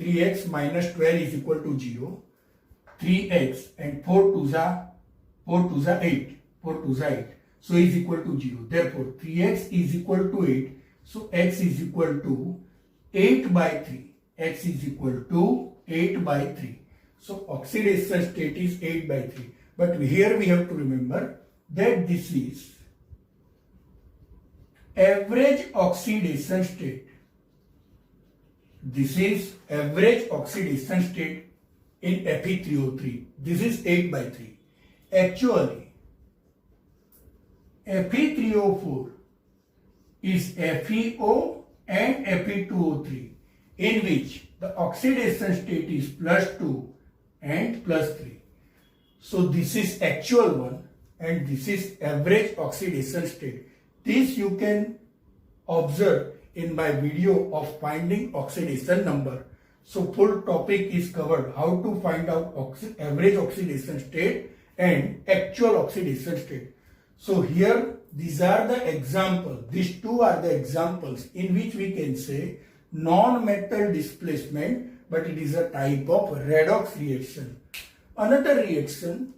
3x minus 12 is equal to 0. 3x and 4 2s are 8. 4 2s are 8. So is equal to 0. Therefore, 3x is equal to 8. So x is equal to 8 by 3. X is equal to 8 by 3. So oxidation state is 8 by 3. But here we have to remember that this is average oxidation state. This is average oxidation state in Fe3O3. This is 8 by 3. Actually, Fe3O4 is FeO and Fe2O3, in which the oxidation state is +2 and +3. So this is actual one and this is average oxidation state. This you can observe in my video of finding oxidation number. So full topic is covered, how to find out average oxidation state and actual oxidation state. So here these are the examples, these two are the examples in which we can say non-metal displacement, but it is a type of redox reaction. Another reaction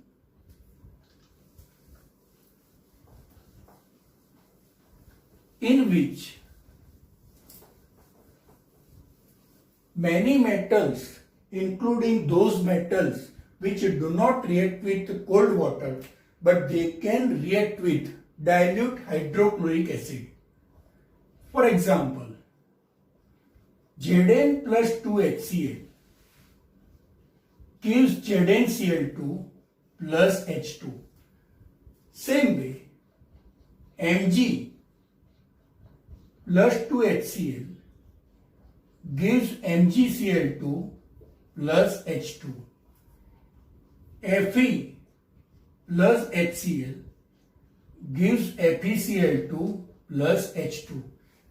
in which many metals, including those metals which do not react with cold water, but they can react with dilute hydrochloric acid. For example, Zn plus 2HCl gives ZnCl2 plus H2. Same way, Mg plus 2HCl gives MgCl2 plus H2. Fe plus HCl gives FeCl2 plus H2.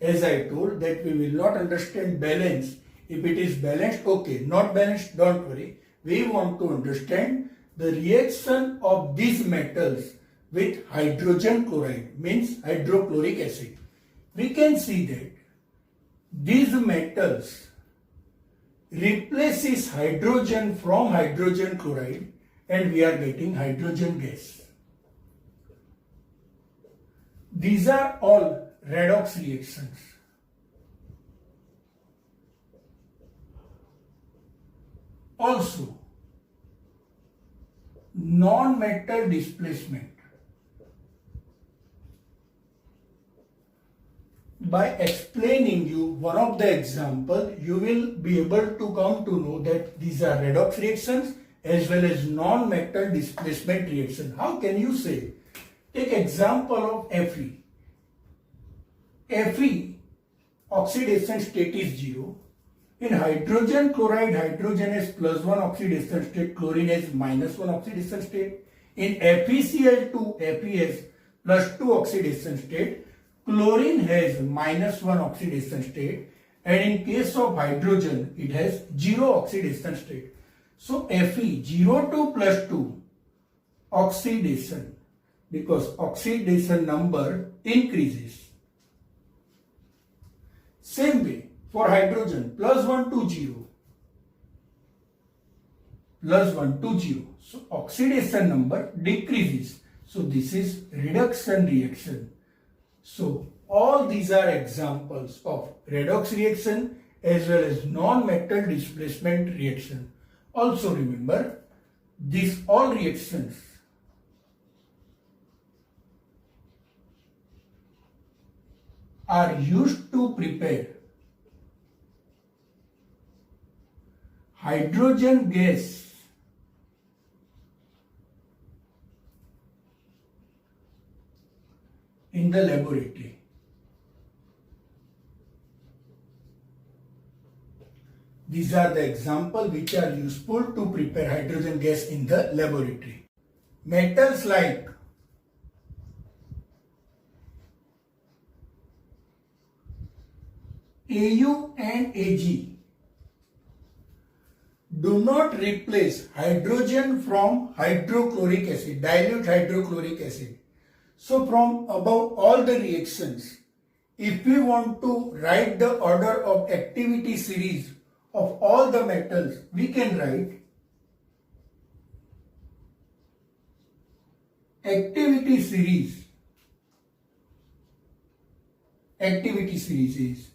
As I told that we will not understand balance. If it is balanced, okay. Not balanced, don't worry. We want to understand the reaction of these metals with hydrogen chloride, means hydrochloric acid. We can see that these metals replaces hydrogen from hydrogen chloride and we are getting hydrogen gas. These are all redox reactions. Also, non-metal displacement. By explaining you one of the example, you will be able to come to know that these are redox reactions as well as non-metal displacement reaction. How can you say? Take example of Fe. Fe oxidation state is 0. In hydrogen chloride, hydrogen has +1 oxidation state, chlorine has -1 oxidation state. In FeCl2, Fe has +2 oxidation state, chlorine has -1 oxidation state, and in case of hydrogen, it has 0 oxidation state. So Fe 0 to +2 oxidation, because oxidation number increases. Same way for hydrogen, +1 to 0, +1 to 0. So oxidation number decreases. So this is reduction reaction. So all these are examples of redox reaction as well as non-metal displacement reaction. Also remember, these all reactions are used to prepare hydrogen gas in the laboratory. These are the examples which are useful to prepare hydrogen gas in the laboratory. Metals like Au and Ag do not replace hydrogen from hydrochloric acid, dilute hydrochloric acid. So from above all the reactions, if we want to write the order of activity series of all the metals, we can write activity series. Activity series is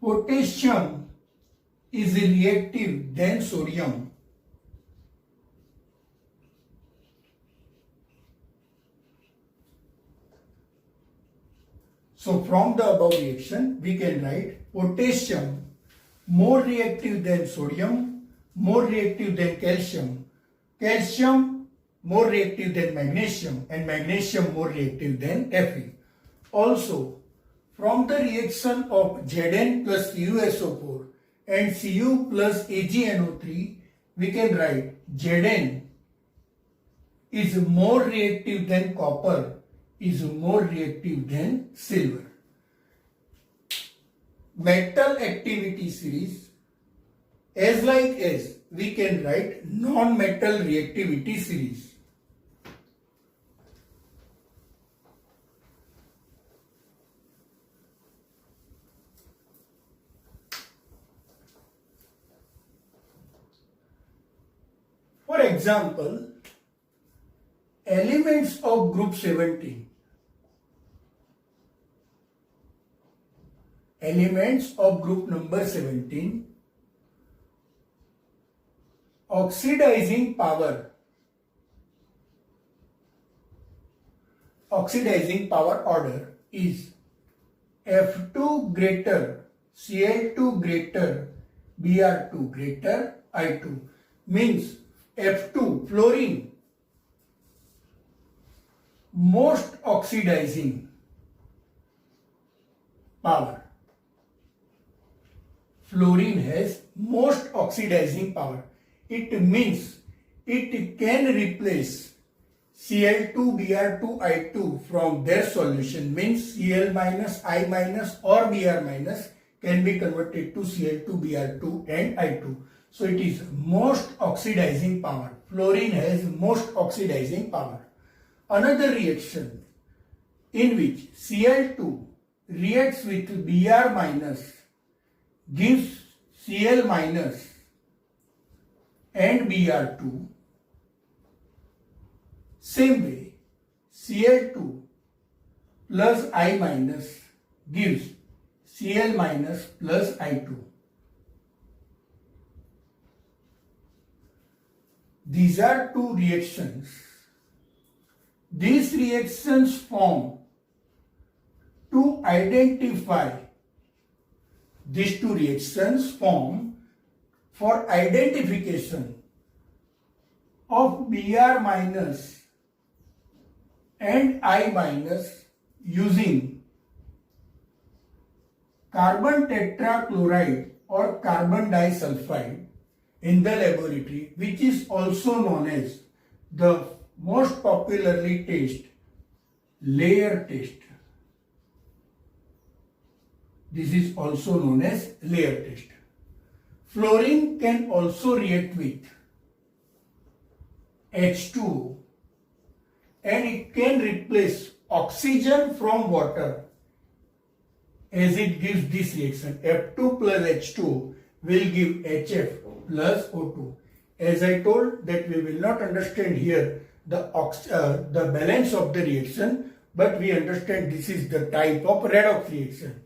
potassium is reactive than sodium. So from the above reaction, we can write potassium more reactive than sodium, more reactive than calcium, calcium more reactive than magnesium, and magnesium more reactive than Fe. Also, from the reaction of Zn plus CuSO4 and Cu plus AgNO3, we can write Zn is more reactive than copper, is more reactive than silver. Metal activity series, as like as we can write non-metal reactivity series. For example, elements of group 17. Elements of group number 17. Oxidizing power. Oxidizing power order is F2 greater, Cl2 greater, Br2 greater, I2. Means F2, fluorine, most oxidizing power. Fluorine has most oxidizing power. It means it can replace Cl2, Br2, I2 from their solution, means Cl minus, I minus or Br minus can be converted to Cl2, Br2 and I2. So it is most oxidizing power. Fluorine has most oxidizing power. Another reaction in which Cl2 reacts with Br minus gives Cl minus and Br2. Same way, Cl2 plus I minus gives Cl minus plus I2. These are two reactions. These reactions form to identify. These two reactions form for identification of Br minus and I minus using carbon tetrachloride or carbon disulfide in the laboratory, which is also known as the most popularly test, layer test. This is also known as layer test. Fluorine can also react with H2 and it can replace oxygen from water as it gives this reaction. F2 plus H2 will give HF plus O2. As I told that we will not understand here the balance of the reaction, but we understand this is the type of redox reaction.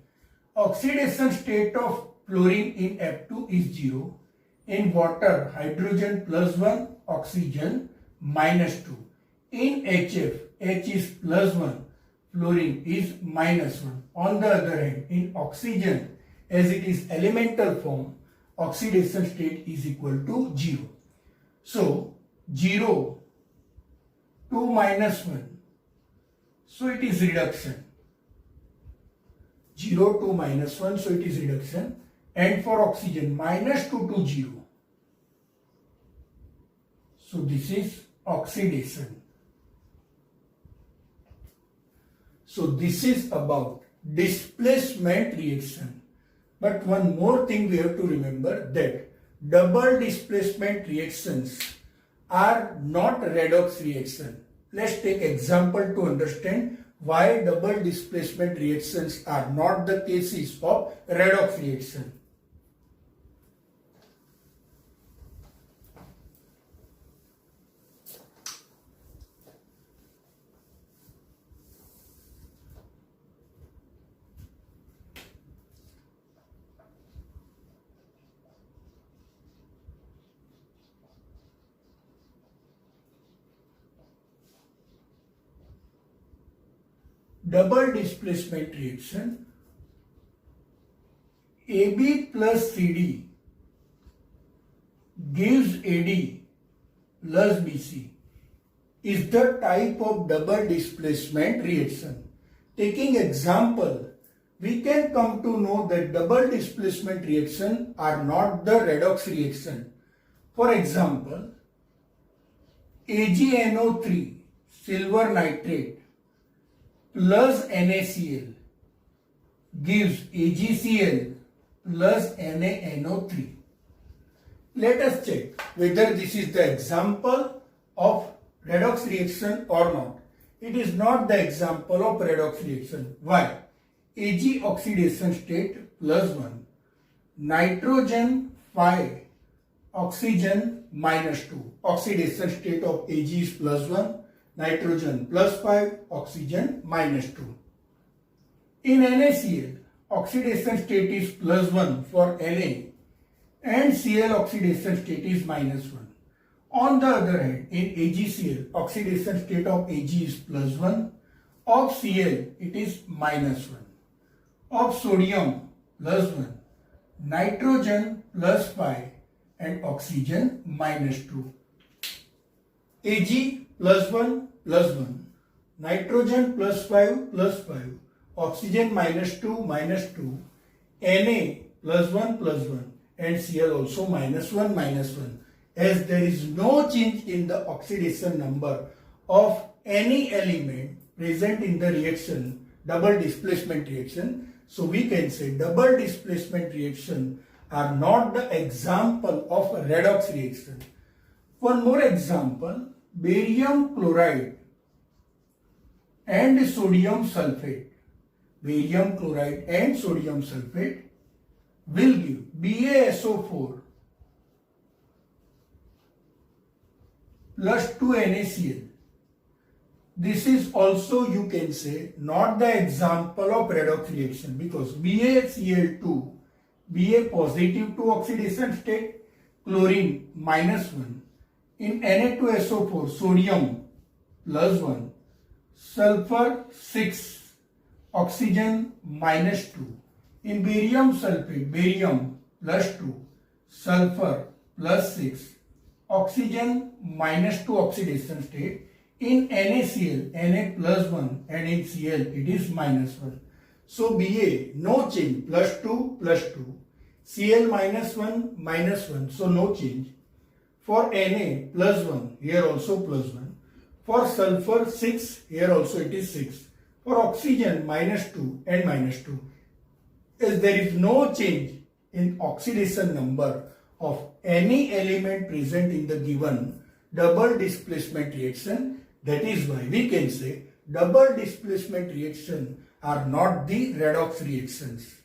Oxidation state of fluorine in F2 is 0. In water, hydrogen plus 1, oxygen minus 2. In HF, H is plus 1, fluorine is minus 1. On the other hand, in oxygen, as it is elemental form, oxidation state is equal to 0. So, 0, 2 minus 1. So, it is reduction. 0, 2 minus 1, so it is reduction. And for oxygen, minus 2 to 0. So, this is oxidation. So, this is about displacement reaction. But one more thing we have to remember, that double displacement reactions are not redox reaction. Let's take example to understand why double displacement reactions are not the cases of redox reaction. double displacement reaction, AB plus CD gives AD plus BC is the type of double displacement reaction. Taking example, we can come to know that double displacement reaction are not the redox reaction. For example, AgNO3 silver nitrate plus NaCl gives AgCl plus NaNO3. Let us check whether this is the example of redox reaction or not. It is not the example of redox reaction. Why? Ag oxidation state plus 1, nitrogen 5, oxygen minus 2. Oxidation state of Ag is plus 1, nitrogen plus 5, oxygen minus 2. In NaCl, oxidation state is plus 1 for Na and Cl oxidation state is minus 1. On the other hand, in AgCl, oxidation state of Ag is plus 1, of Cl it is minus 1, of sodium plus 1, nitrogen plus 5 and oxygen minus 2. Ag plus 1 plus 1, nitrogen plus 5 plus 5, oxygen minus 2 minus 2, Na plus 1 plus 1 and Cl also minus 1 minus 1. As there is no change in the oxidation number of any element present in the reaction, double displacement reaction, so we can say double displacement reaction are not the example of a redox reaction. One more example, barium chloride and sodium sulfate. Barium chloride and sodium sulfate will give BaSO4 plus 2 NaCl. This is also, you can say, not the example of redox reaction because BaCl2, Ba positive 2 oxidation state, chlorine minus 1. In Na2SO4, sodium plus 1, sulfur 6, oxygen minus 2. In barium sulfate, barium plus 2, sulfur plus 6, oxygen minus 2 oxidation state. In NaCl, Na plus 1 and in Cl it is minus 1. So Ba, no change, plus 2 plus 2. Cl minus 1 minus 1, so no change. For Na plus 1, here also plus 1. For sulfur 6, here also it is 6. For oxygen minus 2 and minus 2. As there is no change in oxidation number of any element present in the given double displacement reaction, that is why we can say double displacement reaction are not the redox reactions.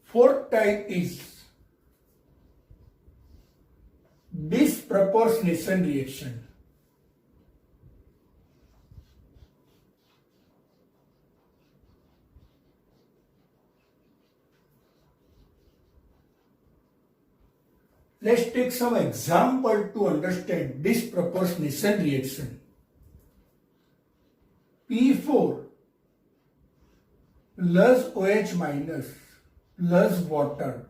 Fourth type is disproportionation reaction. Let's take some example to understand disproportionation reaction. P4 plus OH minus plus water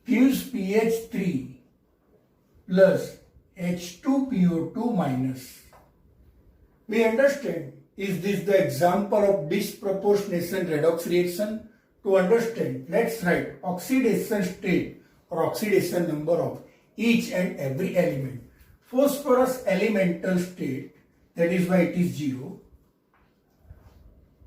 gives pH 3 plus H2PO2 minus. We understand, is this the example of disproportionation redox reaction? To understand, let's write oxidation state or oxidation number of each and every element. Phosphorus elemental state, that is why it is 0.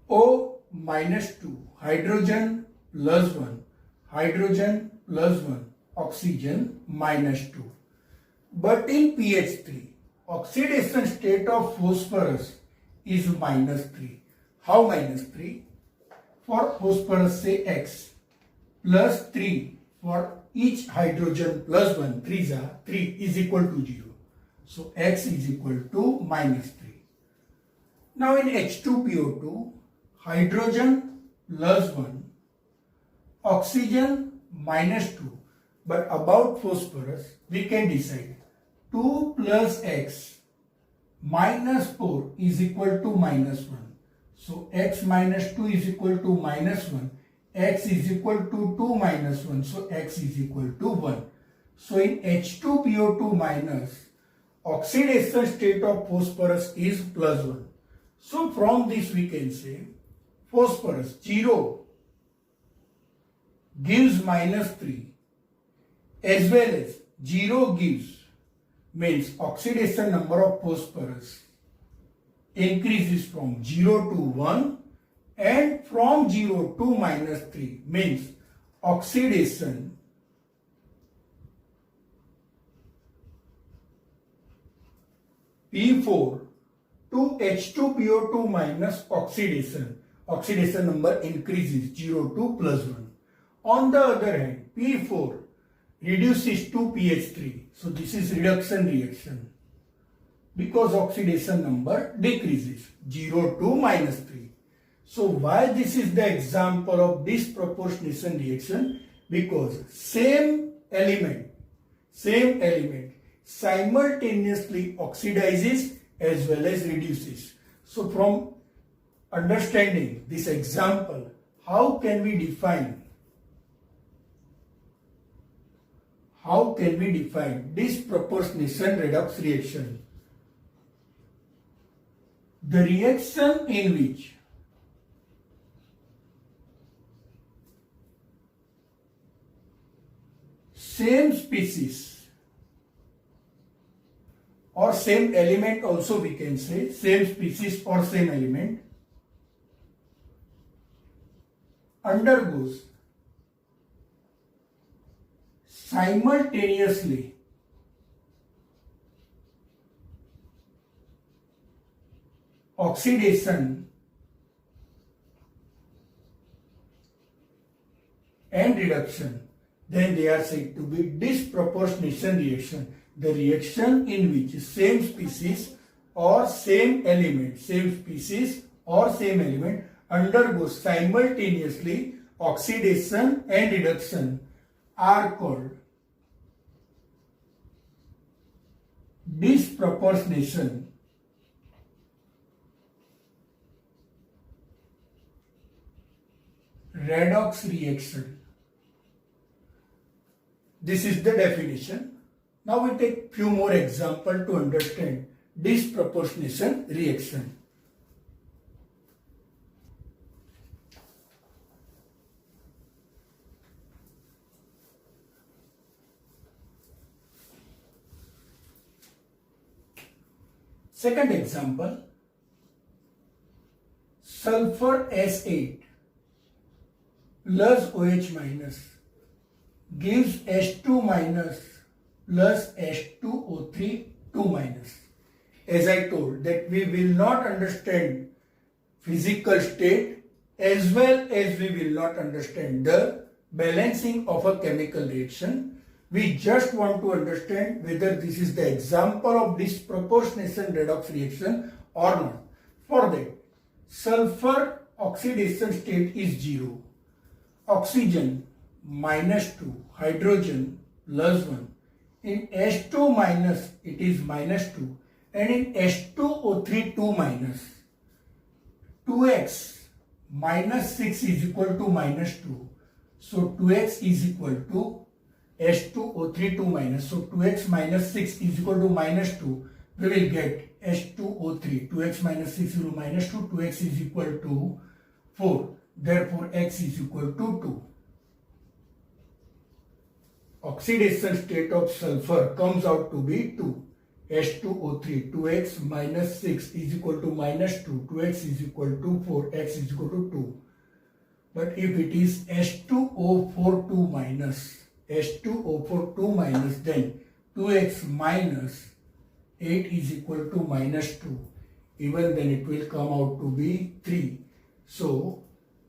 O minus 2, hydrogen plus 1, hydrogen plus 1, oxygen minus 2. But in pH 3, oxidation state of phosphorus is minus 3. How minus 3? For phosphorus say X plus 3 for each hydrogen plus 1, 3 is equal to 0. So X is equal to minus 3. Now in H2PO2, hydrogen plus 1, oxygen -2. But about phosphorus, we can decide 2 plus x minus 4 is equal to -1. So x minus 2 is equal to -1. X is equal to 2 minus 1. So x is equal to 1. So in H2PO2 minus, oxidation state of phosphorus is +1. So from this we can say phosphorus 0 gives -3 as well as 0 gives, means oxidation number of phosphorus increases from 0 to 1, and from 0 to -3 means oxidation P4 to H2PO2 minus oxidation number increases 0 to +1. On the other hand, P4 reduces to pH3. So this is reduction reaction because oxidation number decreases 0 to -3. So why this is the example of disproportionation reaction? Because same element simultaneously oxidizes as well as reduces. So from understanding this example, how can we define disproportionation redox reaction? The reaction in which same species or same element, also we can say same species or same element, undergoes simultaneously oxidation and reduction, then they are said to be disproportionation reaction. The reaction in which same species or same element undergoes simultaneously oxidation and reduction are called disproportionation redox reaction. This is the definition. Now we take few more examples to understand disproportionation reaction. Second example, sulfur S8 plus OH minus gives H2 minus plus H2O3 2 minus. As I told that we will not understand physical state as well as we will not understand the balancing of a chemical reaction. We just want to understand whether this is the example of disproportionation redox reaction or not. For that, sulfur oxidation state is 0. Oxygen -2, hydrogen +1. In H2 minus it is -2, and in H2O3 2 minus. 2x minus 6 is equal to -2. So 2x is equal to H2O3 2 minus. So 2x minus 6 is equal to -2. We will get H2O3. 2x minus 6 is equal to -2. 2x is equal to 4. Therefore x is equal to 2. Oxidation state of sulfur comes out to be 2. H2O3. 2x minus 6 is equal to -2. 2x is equal to 4. X is equal to 2. But if it is H2O4 2 minus, then 2x minus 8 is equal to -2. Even then it will come out to be 3. So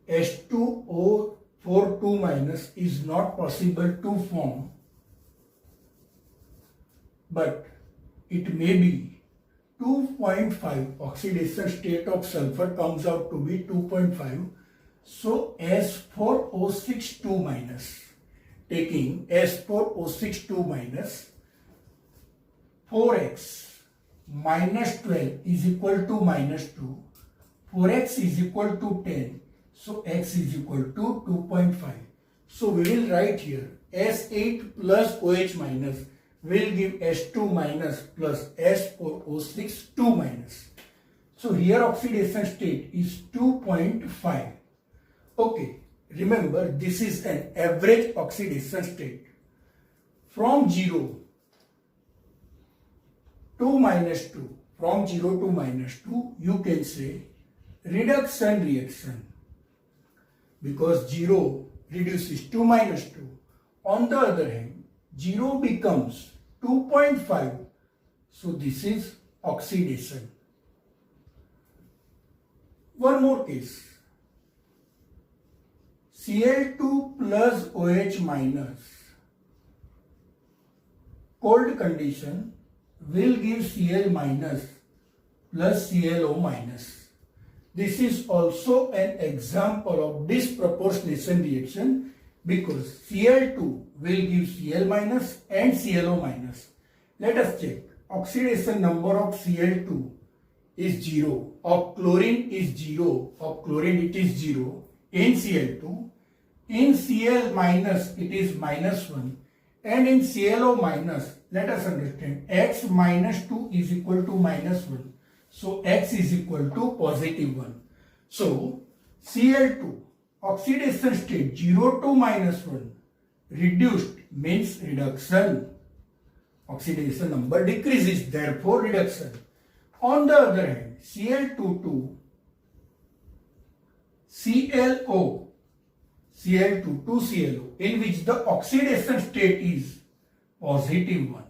H2O4 2 minus is not possible to form, but it may be 2.5. Oxidation state of sulfur comes out to be 2.5. So S4O6 2 minus, taking S4O6 2 minus 4x minus 12 is equal to minus 2. 4x is equal to 10. So x is equal to 2.5. So we will write here S8 plus OH minus will give S2 minus plus S4O6 2 minus. So here oxidation state is 2.5. Okay, remember this is an average oxidation state. From 0 to minus 2, from 0 to minus 2, you can say reduction reaction, because 0 reduces to minus 2. On the other hand, 0 becomes 2.5, so this is oxidation. One more case. Cl2 plus OH minus, cold condition will give Cl minus plus ClO minus. This is also an example of disproportionation reaction, because Cl2 will give Cl minus and ClO minus. Let us check. Oxidation number of Cl2 is 0, of chlorine is 0, of chlorine it is 0 in Cl2. In Cl minus it is minus 1, and in ClO minus, let us understand, x minus 2 is equal to minus 1. So x is equal to positive 1. So Cl2 oxidation state 0 to minus 1, reduced means reduction. Oxidation number decreases, therefore reduction. On the other hand, Cl2 to ClO, Cl2 to ClO, in which the oxidation state is positive 1.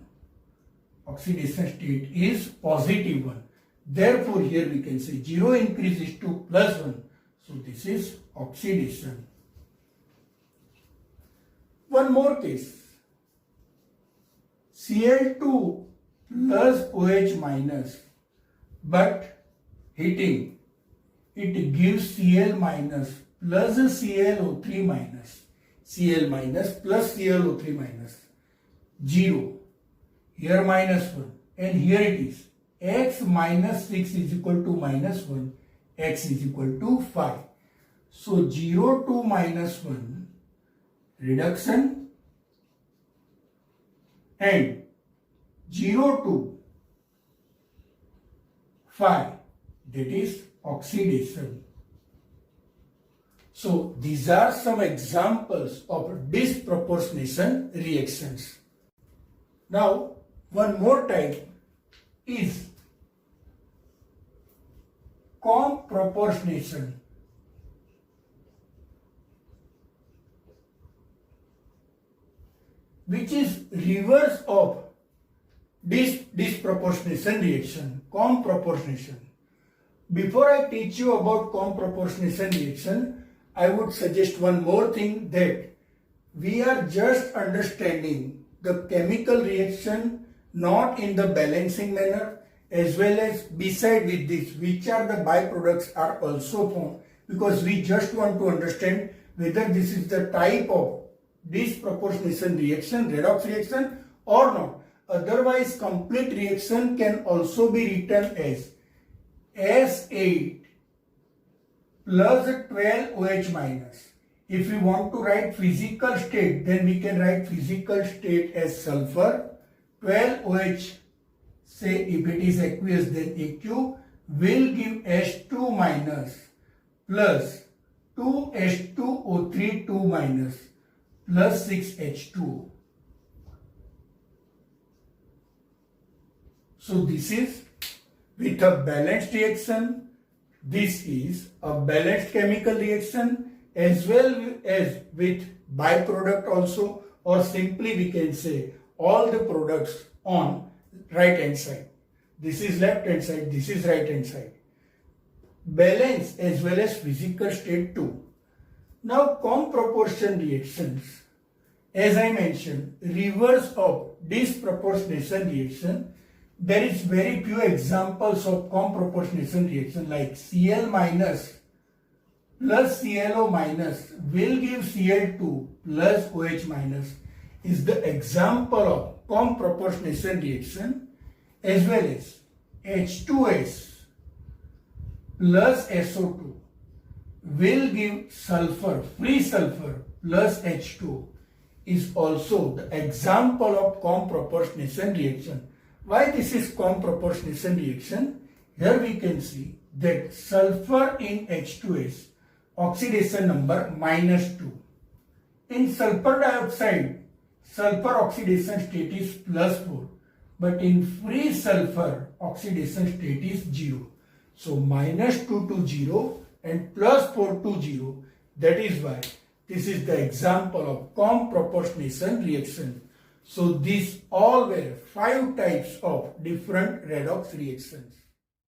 Oxidation state is positive 1. Therefore, here we can say 0 increases to plus 1. So, this is oxidation. One more case. Cl2 plus OH minus, but heating, it gives Cl minus plus ClO3 minus. Cl minus plus ClO3 minus. 0. Here minus 1. And here it is. X minus 6 is equal to minus 1. X is equal to 5. So 0 to minus 1, reduction, and 0 to 5, that is oxidation. So these are some examples of disproportionation reactions. Now one more type is comproportionation. Which is reverse of disproportionation reaction, comproportionation. Before I teach you about comproportionation reaction, I would suggest one more thing, that we are just understanding the chemical reaction not in the balancing manner, as well as beside with this which are the byproducts are also formed, because we just want to understand whether this is the type of disproportionation reaction, redox reaction or not. Otherwise, complete reaction can also be written as S8 plus 12 OH minus. If we want to write physical state, then we can write physical state as sulfur. 12 OH, say if it is aqueous, then AQ will give H2 minus plus 2H2O3 2 minus plus 6H2. So this is with a balanced reaction. This is a balanced chemical reaction, as well as with byproduct also, or simply we can say all the products on right hand side. This is left hand side, this is right hand side. Balance as well as physical state too. Now comproportion reactions, as I mentioned, reverse of disproportionation reaction. There is very few examples of comproportionation reaction, like Cl minus plus ClO minus will give Cl2 plus OH minus is the example of comb proportionation reaction, as well as H2S plus SO2 will give sulfur, free sulfur plus H2 is also the example of comb proportionation reaction. Why this is comb proportionation reaction? Here we can see that sulfur in H2S oxidation number -2. In sulfur dioxide, sulfur oxidation state is +4, but in free sulfur oxidation state is 0. So -2 to 0 and +4 to 0. That is why this is the example of comb proportionation reaction. So these all were 5 types of different redox reactions.